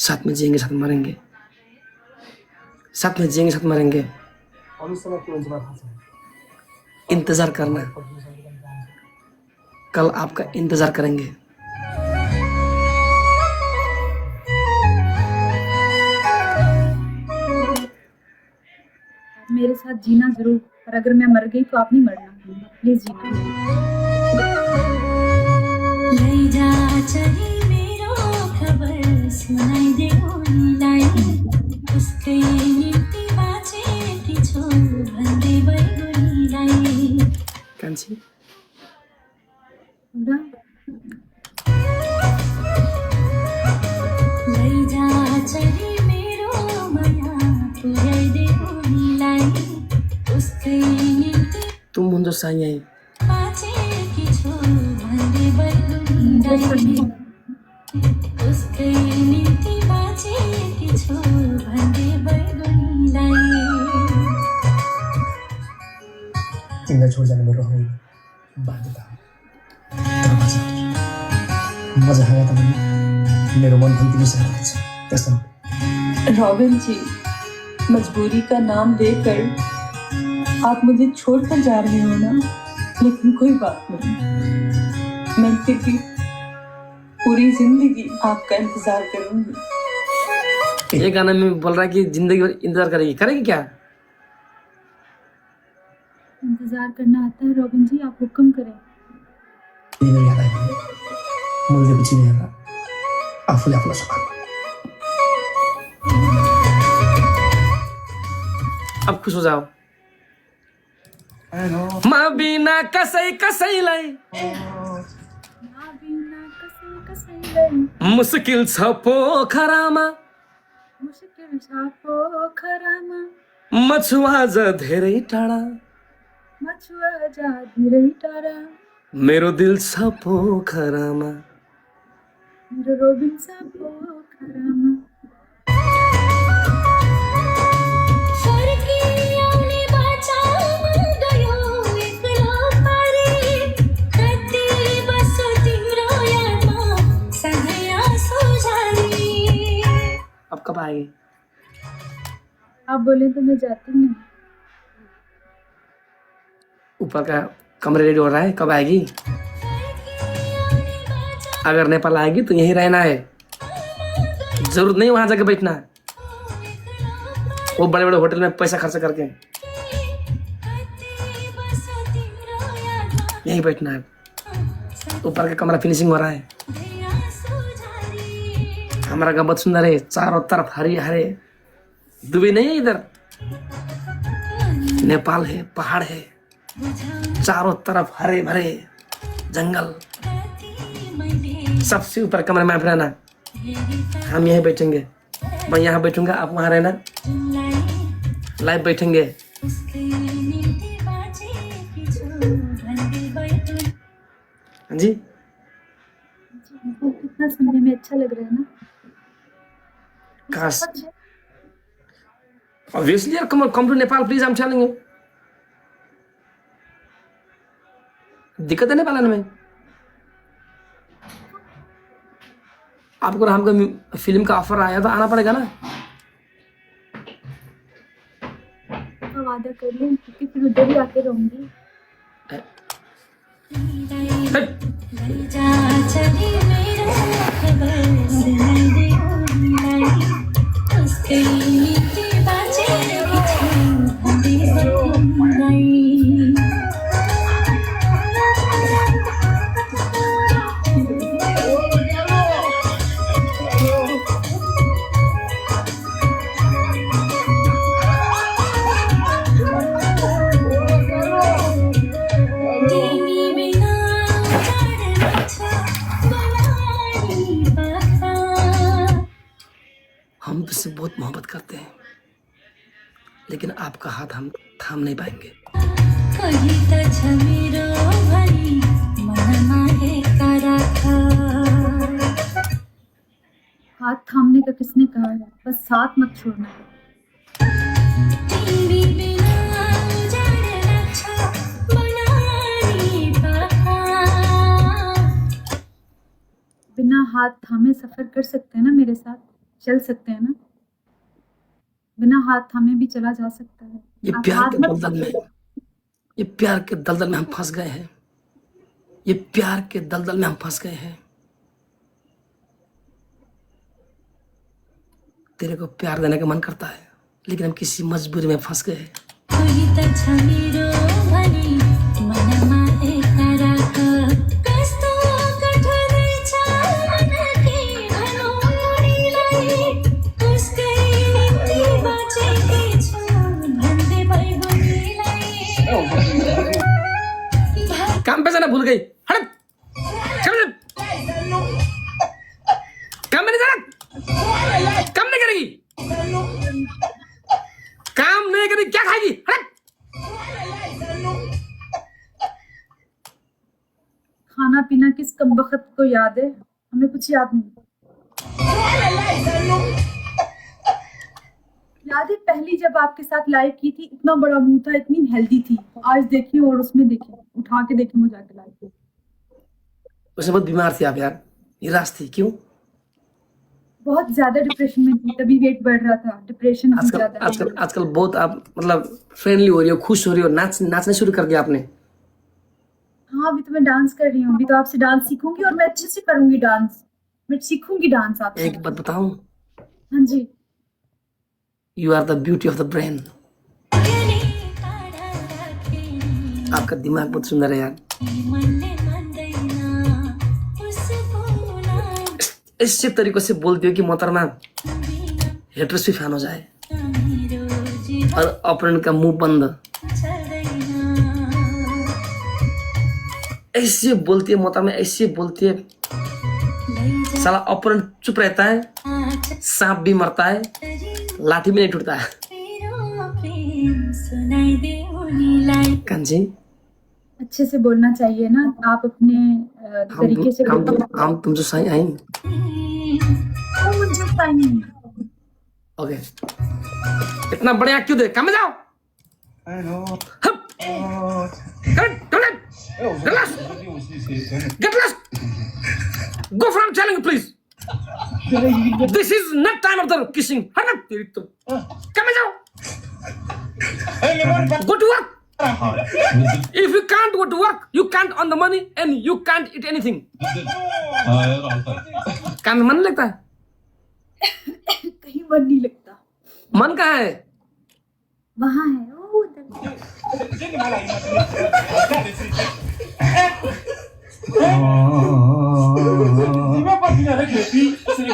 साथ में जिएंगे, साथ में मरेंगे। साथ में जिएंगे, साथ में मरेंगे। इंतजार करना, कल आपका इंतजार करेंगे। मेरे साथ जीना जरूर, पर अगर मैं मर गई तो आप नहीं मरना, प्लीज जीना। लैजा चली मेरो खबर सुनाइदेऊ उनीलाई उसकै निम्ति बाँचेकी छु भन्दै बैगुनीलाई कान्छी, एउटा लैजा चली मेरो माया पुर्याइदेऊ उनीलाई उसकै निम्ति तुम मुझे साई आई। बाँचेकी छु भन्दै बैगुनीलाई उसकै निम्ति बाँचेकी छु भन्दै बैगुनीलाई तिमीलाई छोड जानु मेरो हो बाध्यता हो। तर म जहाँ त पनि मेरो मन पनि तिमीसँग रहन्छ। त्यस्तो हो। रॉबिन जी, मजबूरी का नाम देकर आप मुझे छोड़कर जा रहे हो ना, लेकिन कोई बात नहीं, मैं फिर भी पूरी जिंदगी आपका इंतजार करूंगी। ये गाना में बोल रहा है कि जिंदगी भर इंतजार करेगी। करेगी क्या? इंतजार करना आता है रॉबिन जी, आप हुक्म करें। तिमीले याद आयो मुल्देपछि नै हेर्दा आफूले आफूलाई सघाउनु। अब खुश हो जाओ। म बिना कसै कसैलाई ना बिना कसैलाई मुस्किल छ पोखरामा, मुश्किल छ पोखरामा, मछुवा ज धेरै टाढा, मछुवा जा धेरै टाढा, मेरो दिल छ पोखरामा। मेरो रोबिन छ पोखरामा। फर्किआउने बाचामा गयो एक्लो पारी, कति बस्यो तिम्रो यादमा सधैँ आँसु झरी। अब कब आएगी? आप बोले तो मैं जाती नहीं। ऊपर का कमरे रेडी हो रहा है, कब आएगी? अगर नेपाल आएगी तो यहीं रहना है, जरूरत नहीं वहां जाके बैठना, वो बड़े बड़े होटल में पैसा खर्च करके यहीं बैठना है। ऊपर का कमरा फिनिशिंग हो रहा है। हमारा गाँव बहुत सुंदर है, चारों तरफ हरे हरे। दुबई नहीं है इधर, नेपाल है, पहाड़ है, चारों तरफ हरे भरे जंगल। सबसे ऊपर कमरे में आप रहना, हम यहीं बैठेंगे। मैं यहाँ बैठूंगा, आप वहाँ रहना, लाइव बैठेंगे। हाँ जी, वो कितना सुनने में अच्छा लग रहा है ना। काश ऑब्वियसली यार, come to Nepal please, I am telling you. दिक्कत है नेपाल आने में? आपको हमको फिल्म का ऑफर आया तो आना पड़ेगा ना। तो वादा कर लें, क्योंकि फिर उधर ही आके रहूंगी। हम तुझसे बहुत मोहब्बत करते हैं, लेकिन आपका हाथ हम थाम नहीं पाएंगे। हाथ थामने का किसने कहा है, बस साथ मत छोड़ना। बिना हाथ थामे सफर कर सकते हैं ना मेरे साथ, चल सकते हैं ना। बिना हाथ थामे भी चला जा सकता है। ये आप प्यार हाथ के मत दलदल में, ये प्यार के दलदल में हम फंस गए हैं। ये प्यार के दलदल में हम फंस गए हैं। तेरे को प्यार देने का मन करता है, लेकिन हम किसी मजबूरी में फंस गए हैं। काम पे जाना भूल गई, हट चल जा। काम में नहीं जाना, काम नहीं करेगी, काम नहीं करेगी, क्या खाएगी, हट। खाना पीना किस कम वक्त को याद है, हमें कुछ याद नहीं। याद है पहली जब आपके साथ लाइव की थी, इतना बड़ा मुंह था, इतनी हेल्दी थी। आज देखिए और उसमें देखिए, उठा के देखिए मुझे जाके लाइव। उसमें बहुत बीमार थी आप यार, निराश थी, क्यों? बहुत ज्यादा डिप्रेशन में थी, तभी वेट बढ़ रहा था। डिप्रेशन बहुत आजकल ज्यादा आजकल आजकल बहुत आप मतलब फ्रेंडली हो रही हो, खुश हो रही हो, नाचना शुरू कर दिया आपने। हाँ, अभी तो मैं डांस कर रही हूँ, अभी तो आपसे डांस सीखूंगी और मैं अच्छे से करूंगी डांस। मैं सीखूंगी डांस आपसे। एक बात बताऊं, हाँ जी, you are the beauty of the brain. आपका दिमाग बहुत सुंदर है यार। मनले मान्दैन उसको नाम ऐसे तरीकों से बोलती हो कि मोहतरमा हेटर्स भी फैन हो जाए मेरो जीवन और अपोनेंट का मुंह बंद। चल्दैन ऐसे बोलती है मोहतरमा, ऐसे बोलती है, लैजा साला अपोनेंट चुप रहता है, सांप भी मरता है, लाठी भी नहीं टूटता है। मेरो प्रेम सुनाइदे उनीलाई कान्छी अच्छे से बोलना चाहिए ना, आप अपने तरीके से हम तुमसे सही आई। मुझे पता नहीं। ओके, इतना बढ़िया क्यों दे? काम में जाओ। हप, get lost, get lost, go from challenge please. This is not time of the kissing. हट तेरी तो, काम में जाओ, go to work. If you can't go to work, you can't earn the money and you can't eat anything. काम में मन नहीं लगता है? कहीं मन नहीं लगता। मन कहाँ है? वहाँ है, ओ उधर।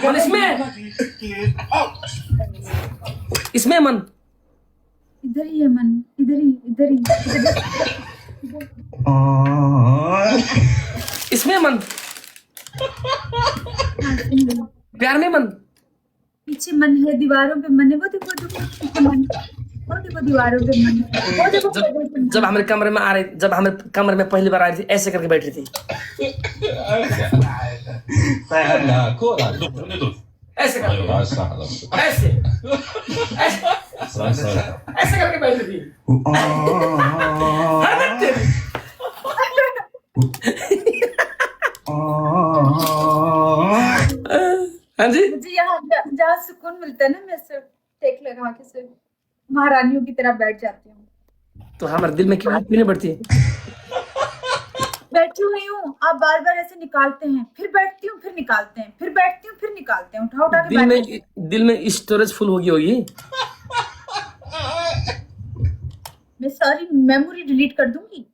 मन इसमें मन इधर ही है मन, इधर ही इसमें मन, प्यार में मन। पीछे मन है, दीवारों पे मन है, वो देखो मन, वो देखो दीवारों पे मन, वो देखो जब हमारे कमरे में आ रही, जब हमारे कमरे में पहली बार आई थी, ऐसे करके बैठी थी, ऐसे ऐसे करके बैठी थी। हाँ जी, मुझे यहाँ जहाँ सुकून मिलता है ना, मैं सिर्फ टेक लगा के सिर्फ महारानियों की तरह बैठ जाती हूँ। तो हमारे दिल में क्यों नहीं बढ़ती? बैठी हुई हूँ, आप बार बार ऐसे निकालते हैं, फिर बैठती हूँ, फिर निकालते हैं, फिर बैठती हूँ, फिर निकालते हैं, उठा के दिल में स्टोरेज फुल होगी होगी। मैं सारी मेमोरी डिलीट कर दूंगी।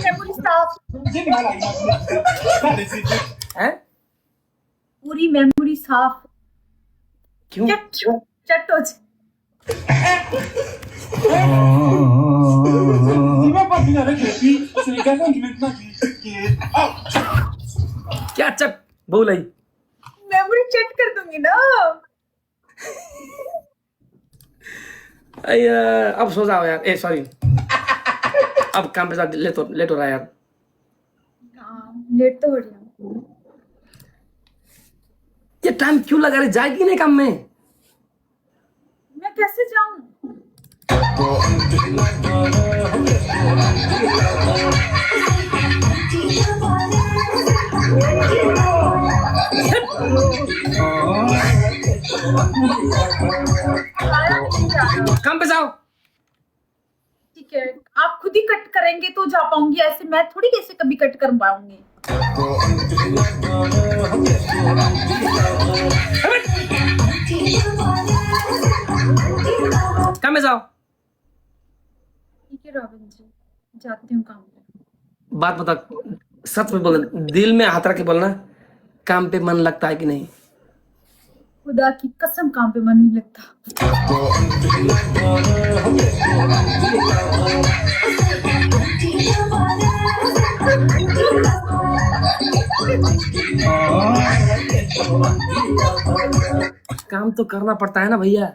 मेमोरी साफ, पूरी मेमोरी साफ। क्यों? चट हो जाए। क्या चट बोल आई? मेमोरी चट कर दूंगी ना। अब सो जाओ यार। ए सॉरी, अब काम पे लेट हो रहा है यार। लेट तो हो रही हूँ। ये टाइम क्यों लगा रही? जाएगी नहीं काम में? मैं कैसे जाऊं? काम पे जाओ। ठीक है, आप खुद ही कट करेंगे तो जा पाऊंगी, ऐसे मैं थोड़ी कैसे कभी कट कर पाऊंगी। काम पे जाओ। ठीक है रॉबिन जी, जाती हूँ काम पे। बात बता, सच में बोलना, दिल में हाथ रख के बोलना, काम पे मन लगता है कि नहीं? खुदा की कसम काम पे मन नहीं लगता। काम तो करना पड़ता है ना भैया।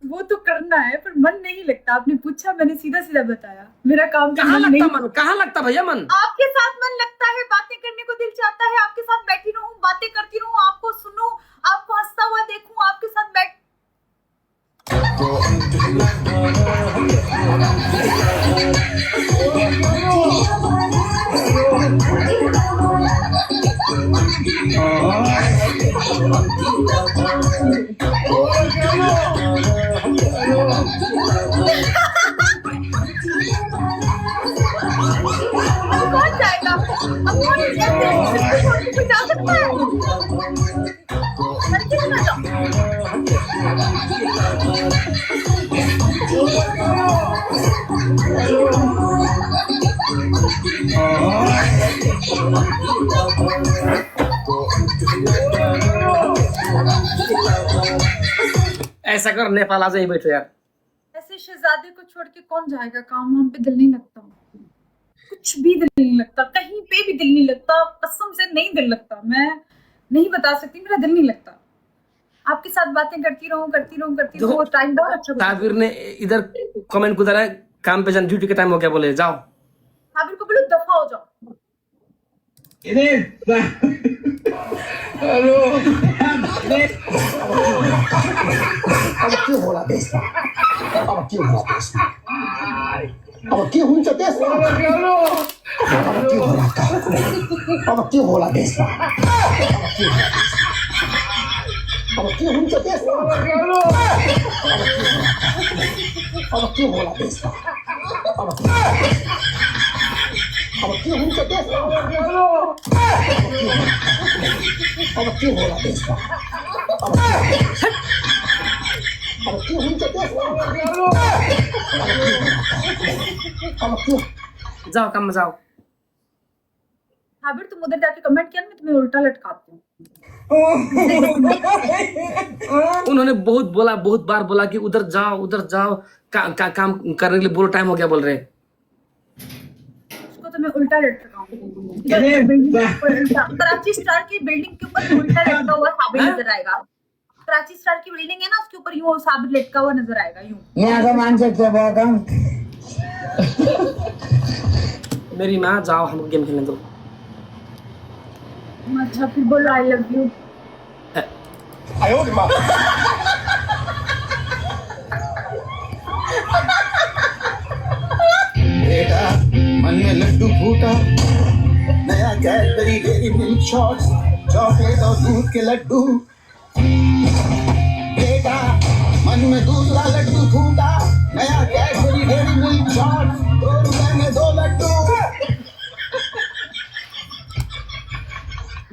वो तो करना है, पर मन नहीं लगता। आपने पूछा, मैंने सीधा सीधा बताया। मेरा काम कहाँ मन नहीं। लगता मन? कहाँ लगता भैया मन? आपके साथ मन लगता है, बातें करने को दिल चाहता है, आपके साथ बैठी रहूं, बातें करती रहूं, आपको सुनूं, आपको हंसता हुआ देखूं, आपके साथ बैठ। अब कौन कहते हैं इसको छोड़ के कोई जा सकता है? लड़की से ना जाओ। ऐसा कर नेपाल आ जाइए बैठो यार। ऐसे शहजादे को छोड़ के कौन जाएगा? काम वाम पे दिल नहीं लगता, कुछ भी दिल नहीं लगता, कहीं पे भी दिल नहीं लगता, कसम से नहीं दिल लगता। मैं नहीं बता सकती, मेरा दिल नहीं लगता। आपके साथ बातें करती रहूं, वो टाइम बहुत अच्छा गुजरा। ताबिर ने इधर कमेंट गुजरा है, काम पे जान, ड्यूटी का टाइम हो गया, बोले जाओ। ताबिर को बोलो दफा हो जाओ। अब के होला त्यसमा अब के होला त्यसमा अब के हुन्छ त्यसमा अब के होला त अब के होला त्यसमा अब के हुन्छ त्यसमा अब के होला त्यसमा अब के हुन्छ त्यसमा अब के होला त्यसमा अब के हुन्छ त्यसमा अब के जाओ काम में जाओ। ताबिर तुम उधर जाके कमेंट किया ना, मैं तुम्हें उल्टा लटकाती हूँ। उन्होंने बहुत बार बोला कि उधर जाओ काम करने के लिए बोलो, टाइम हो गया बोल रहे। उसको तो मैं उल्टा लटकाऊंगी। कराची स्टार की बिल्डिंग के ऊपर उल्टा लटका हुआ ताबिर नजर आएगा। कराची स्टार की बिल्डिंग है ना, उसके ऊपर यूं साबिर लटका हुआ नजर आएगा यूं। यहाँ का मान्छे के बागम मेरी माँ, जाओ हमको गेम खेलने दो। अच्छा फिर बोलो आई लव यू। 哎呦我的妈！ बेटा मन में लड्डू फूटा, नया Cadbury dairy milk shots, chocolate और दूध के लड्डू। बेटा मन में दूसरा लड्डू फूटा, नया कैडबरी डेयरी मिल्क शॉट्स, 2 रुपए में 2 लड्डू।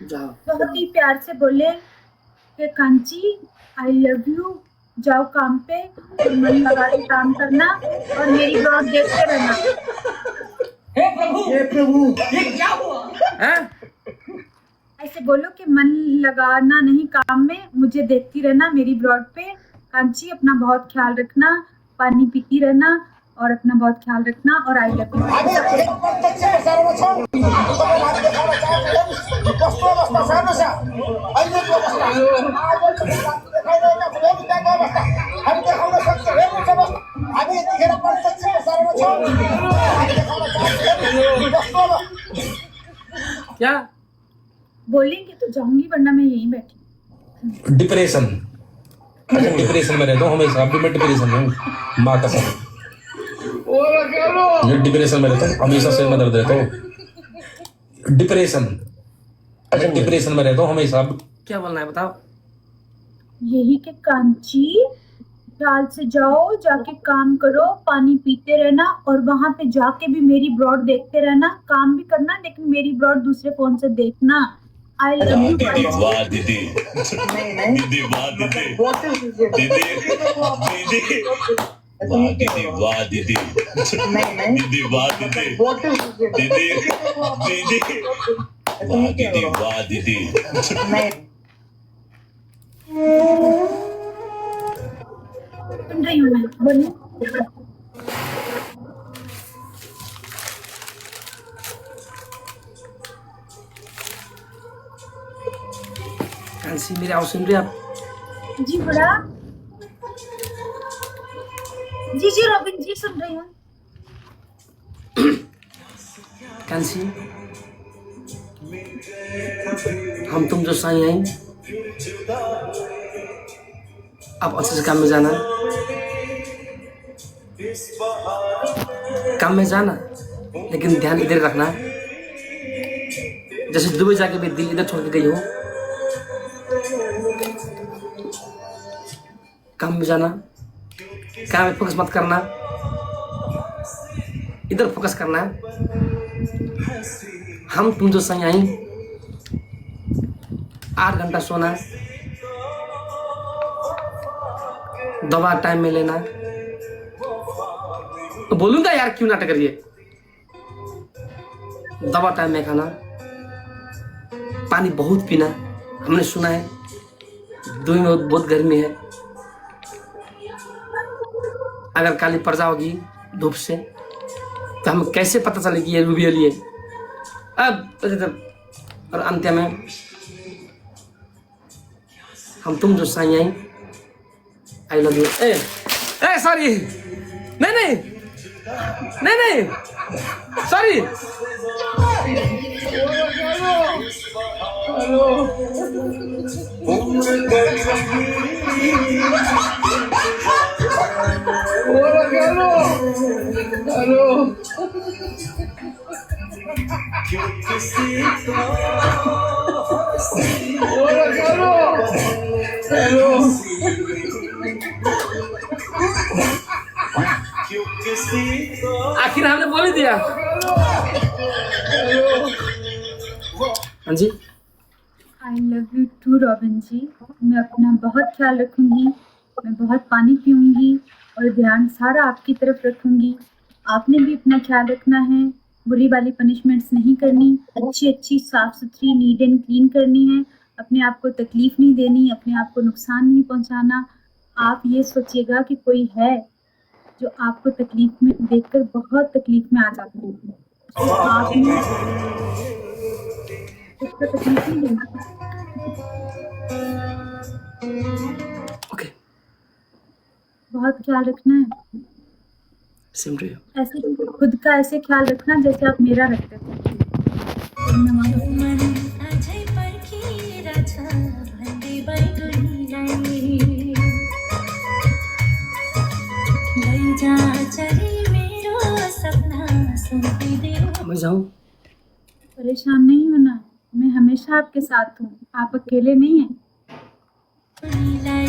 जाओ। बहुत ही प्यार से बोले कि कांची आई लव यू, जाओ काम पे और मन लगा के काम करना और मेरी ब्लॉग देखते रहना। हे प्रभु ये क्या हुआ? हैं? ऐसे बोलो कि मन लगाना नहीं काम में, मुझे देखती रहना मेरी ब्लॉग पे। कांची अपना बहुत ख्याल रखना, पानी पीती रहना और अपना बहुत ख्याल रखना और आई लव यू। क्या बोलेंगे तो जाऊंगी, वरना मैं यहीं बैठी। डिप्रेशन डिप्रेशन में रहता हूँ हमेशा। अभी मैं डिप्रेशन में हूँ, माँ कसम, मैं डिप्रेशन में रहता हूँ हमेशा, सिर में दर्द रहता हूँ। डिप्रेशन में रहता हूँ हमेशा। क्या बोलना है बताओ। यही कि कांची ख्याल से जाओ, जाके काम करो, पानी पीते रहना और वहां पे जाके भी मेरी ब्लॉग देखते रहना। काम भी करना लेकिन मेरी ब्लॉग दूसरे फोन से देखना। आई लव यू। वाह दीदी, दीदी वाह दीदी, दीदी वाह दीदी, वाह दीदी, दीदी वाह दीदी, दीदी वाह दीदी, वाह दीदी। सुन रही हूँ मैं, बोलिए। कांसी मेरी आवाज सुन रही है आप? जी बड़ा जी रॉबिन जी सुन रही हूँ। कांसी हम तुम जो साई आई, अब अच्छे से काम में जाना, काम में जाना लेकिन ध्यान इधर रखना। जैसे दुबई जाके भी दिल इधर छोड़ के गई हो, काम में जाना, काम में फोकस मत करना, इधर फोकस करना है। हम तुम जो संग आई 8 घंटा सोना, दवा टाइम में लेना। तो बोलूंगा यार क्यों नाटक करिए, दवा टाइम में खाना, पानी बहुत पीना। हमने सुना है दुबई में बहुत गर्मी है, अगर काली पड़ जाओगी धूप से तो हम कैसे पता चलेगी ये रियल है। अब और अंत्य में हम तुम जो साई आई, आई लव यू। ए सॉरी, नहीं नहीं नहीं नहीं सॉरी। आखिर हमने बोल ही दिया। हाँ जी, I love you too Robin जी। मैं अपना बहुत ख्याल रखूंगी, मैं बहुत पानी पीऊंगी और ध्यान सारा आपकी तरफ रखूंगी। आपने भी अपना ख्याल रखना है, बुरी वाली पनिशमेंट्स नहीं करनी, अच्छी साफ सुथरी नीट एंड क्लीन करनी है। अपने आप को तकलीफ नहीं देनी, अपने आप को नुकसान नहीं पहुंचाना। आप ये सोचिएगा कि कोई है जो आपको तकलीफ में देखकर बहुत तकलीफ में आ जाता है, तो आपने उसको तकलीफ नहीं देना। ओके, बहुत ख्याल रखना है, सेम टू यू। ऐसे खुद का ऐसे ख्याल रखना जैसे आप मेरा रखते थे। मन अझै पर्खिरहेछ भन्दै बैगुनीलाई लैजा चली मेरो सपना सुम्पिदेऊ। मैं जाऊँ? परेशान नहीं होना, मैं हमेशा आपके साथ हूँ, आप अकेले नहीं हैं। उनीलाई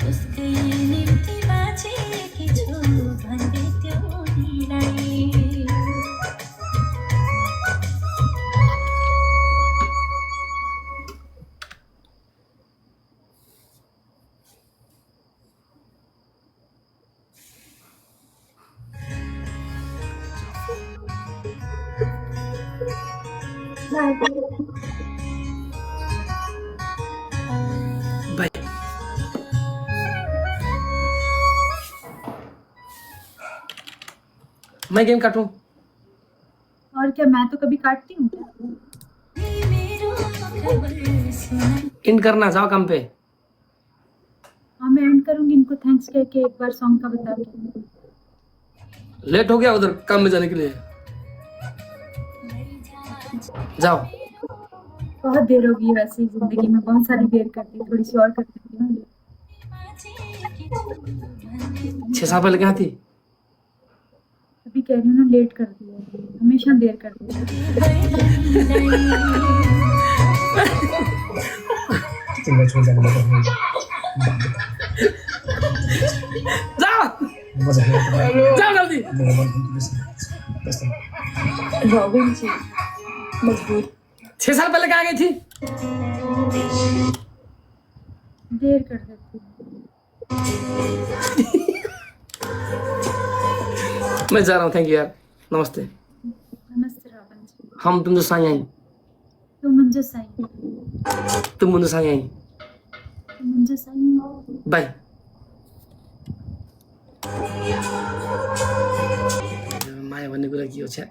उसकै निम्ति बाँचेकी छु भन्दै त्यो उनीलाई। बाय। मैं गेम काटूं? और क्या, मैं तो कभी काटती हूँ। एंड करना, जाओ काम पे। हाँ, मैं एंड करूंगी इनको थैंक्स कह के, एक बार सॉन्ग का बता के। लेट हो गया उधर काम में जाने के लिए, जाओ। बहुत देर होगी वैसे ही जिंदगी में, बहुत सारी देर करती हूँ, थोड़ी सी और कर देती हूँ। 6 साल पहले कहाँ थी? अभी कह रही हूँ ना, लेट कर दिया, हमेशा देर कर दिया। तुम्हें छोड़ जाने में तो हमें जाओ मजा आएगा। जाओ जल्दी। मेरा मन तुमसे बस रॉबिन जी मजबूर 6 साल पहले कहाँ गई थी? देर कर देती हूँ। मैं जा रहा हूँ, थैंक यू यार, नमस्ते। नमस्ते रॉबिन जी। हम तुम जो साई आई, तुम मुझे सही, तुम मुझे साई आई, तुम मुझे सही। बाय। माया भन्ने कुरा के हो छ्या?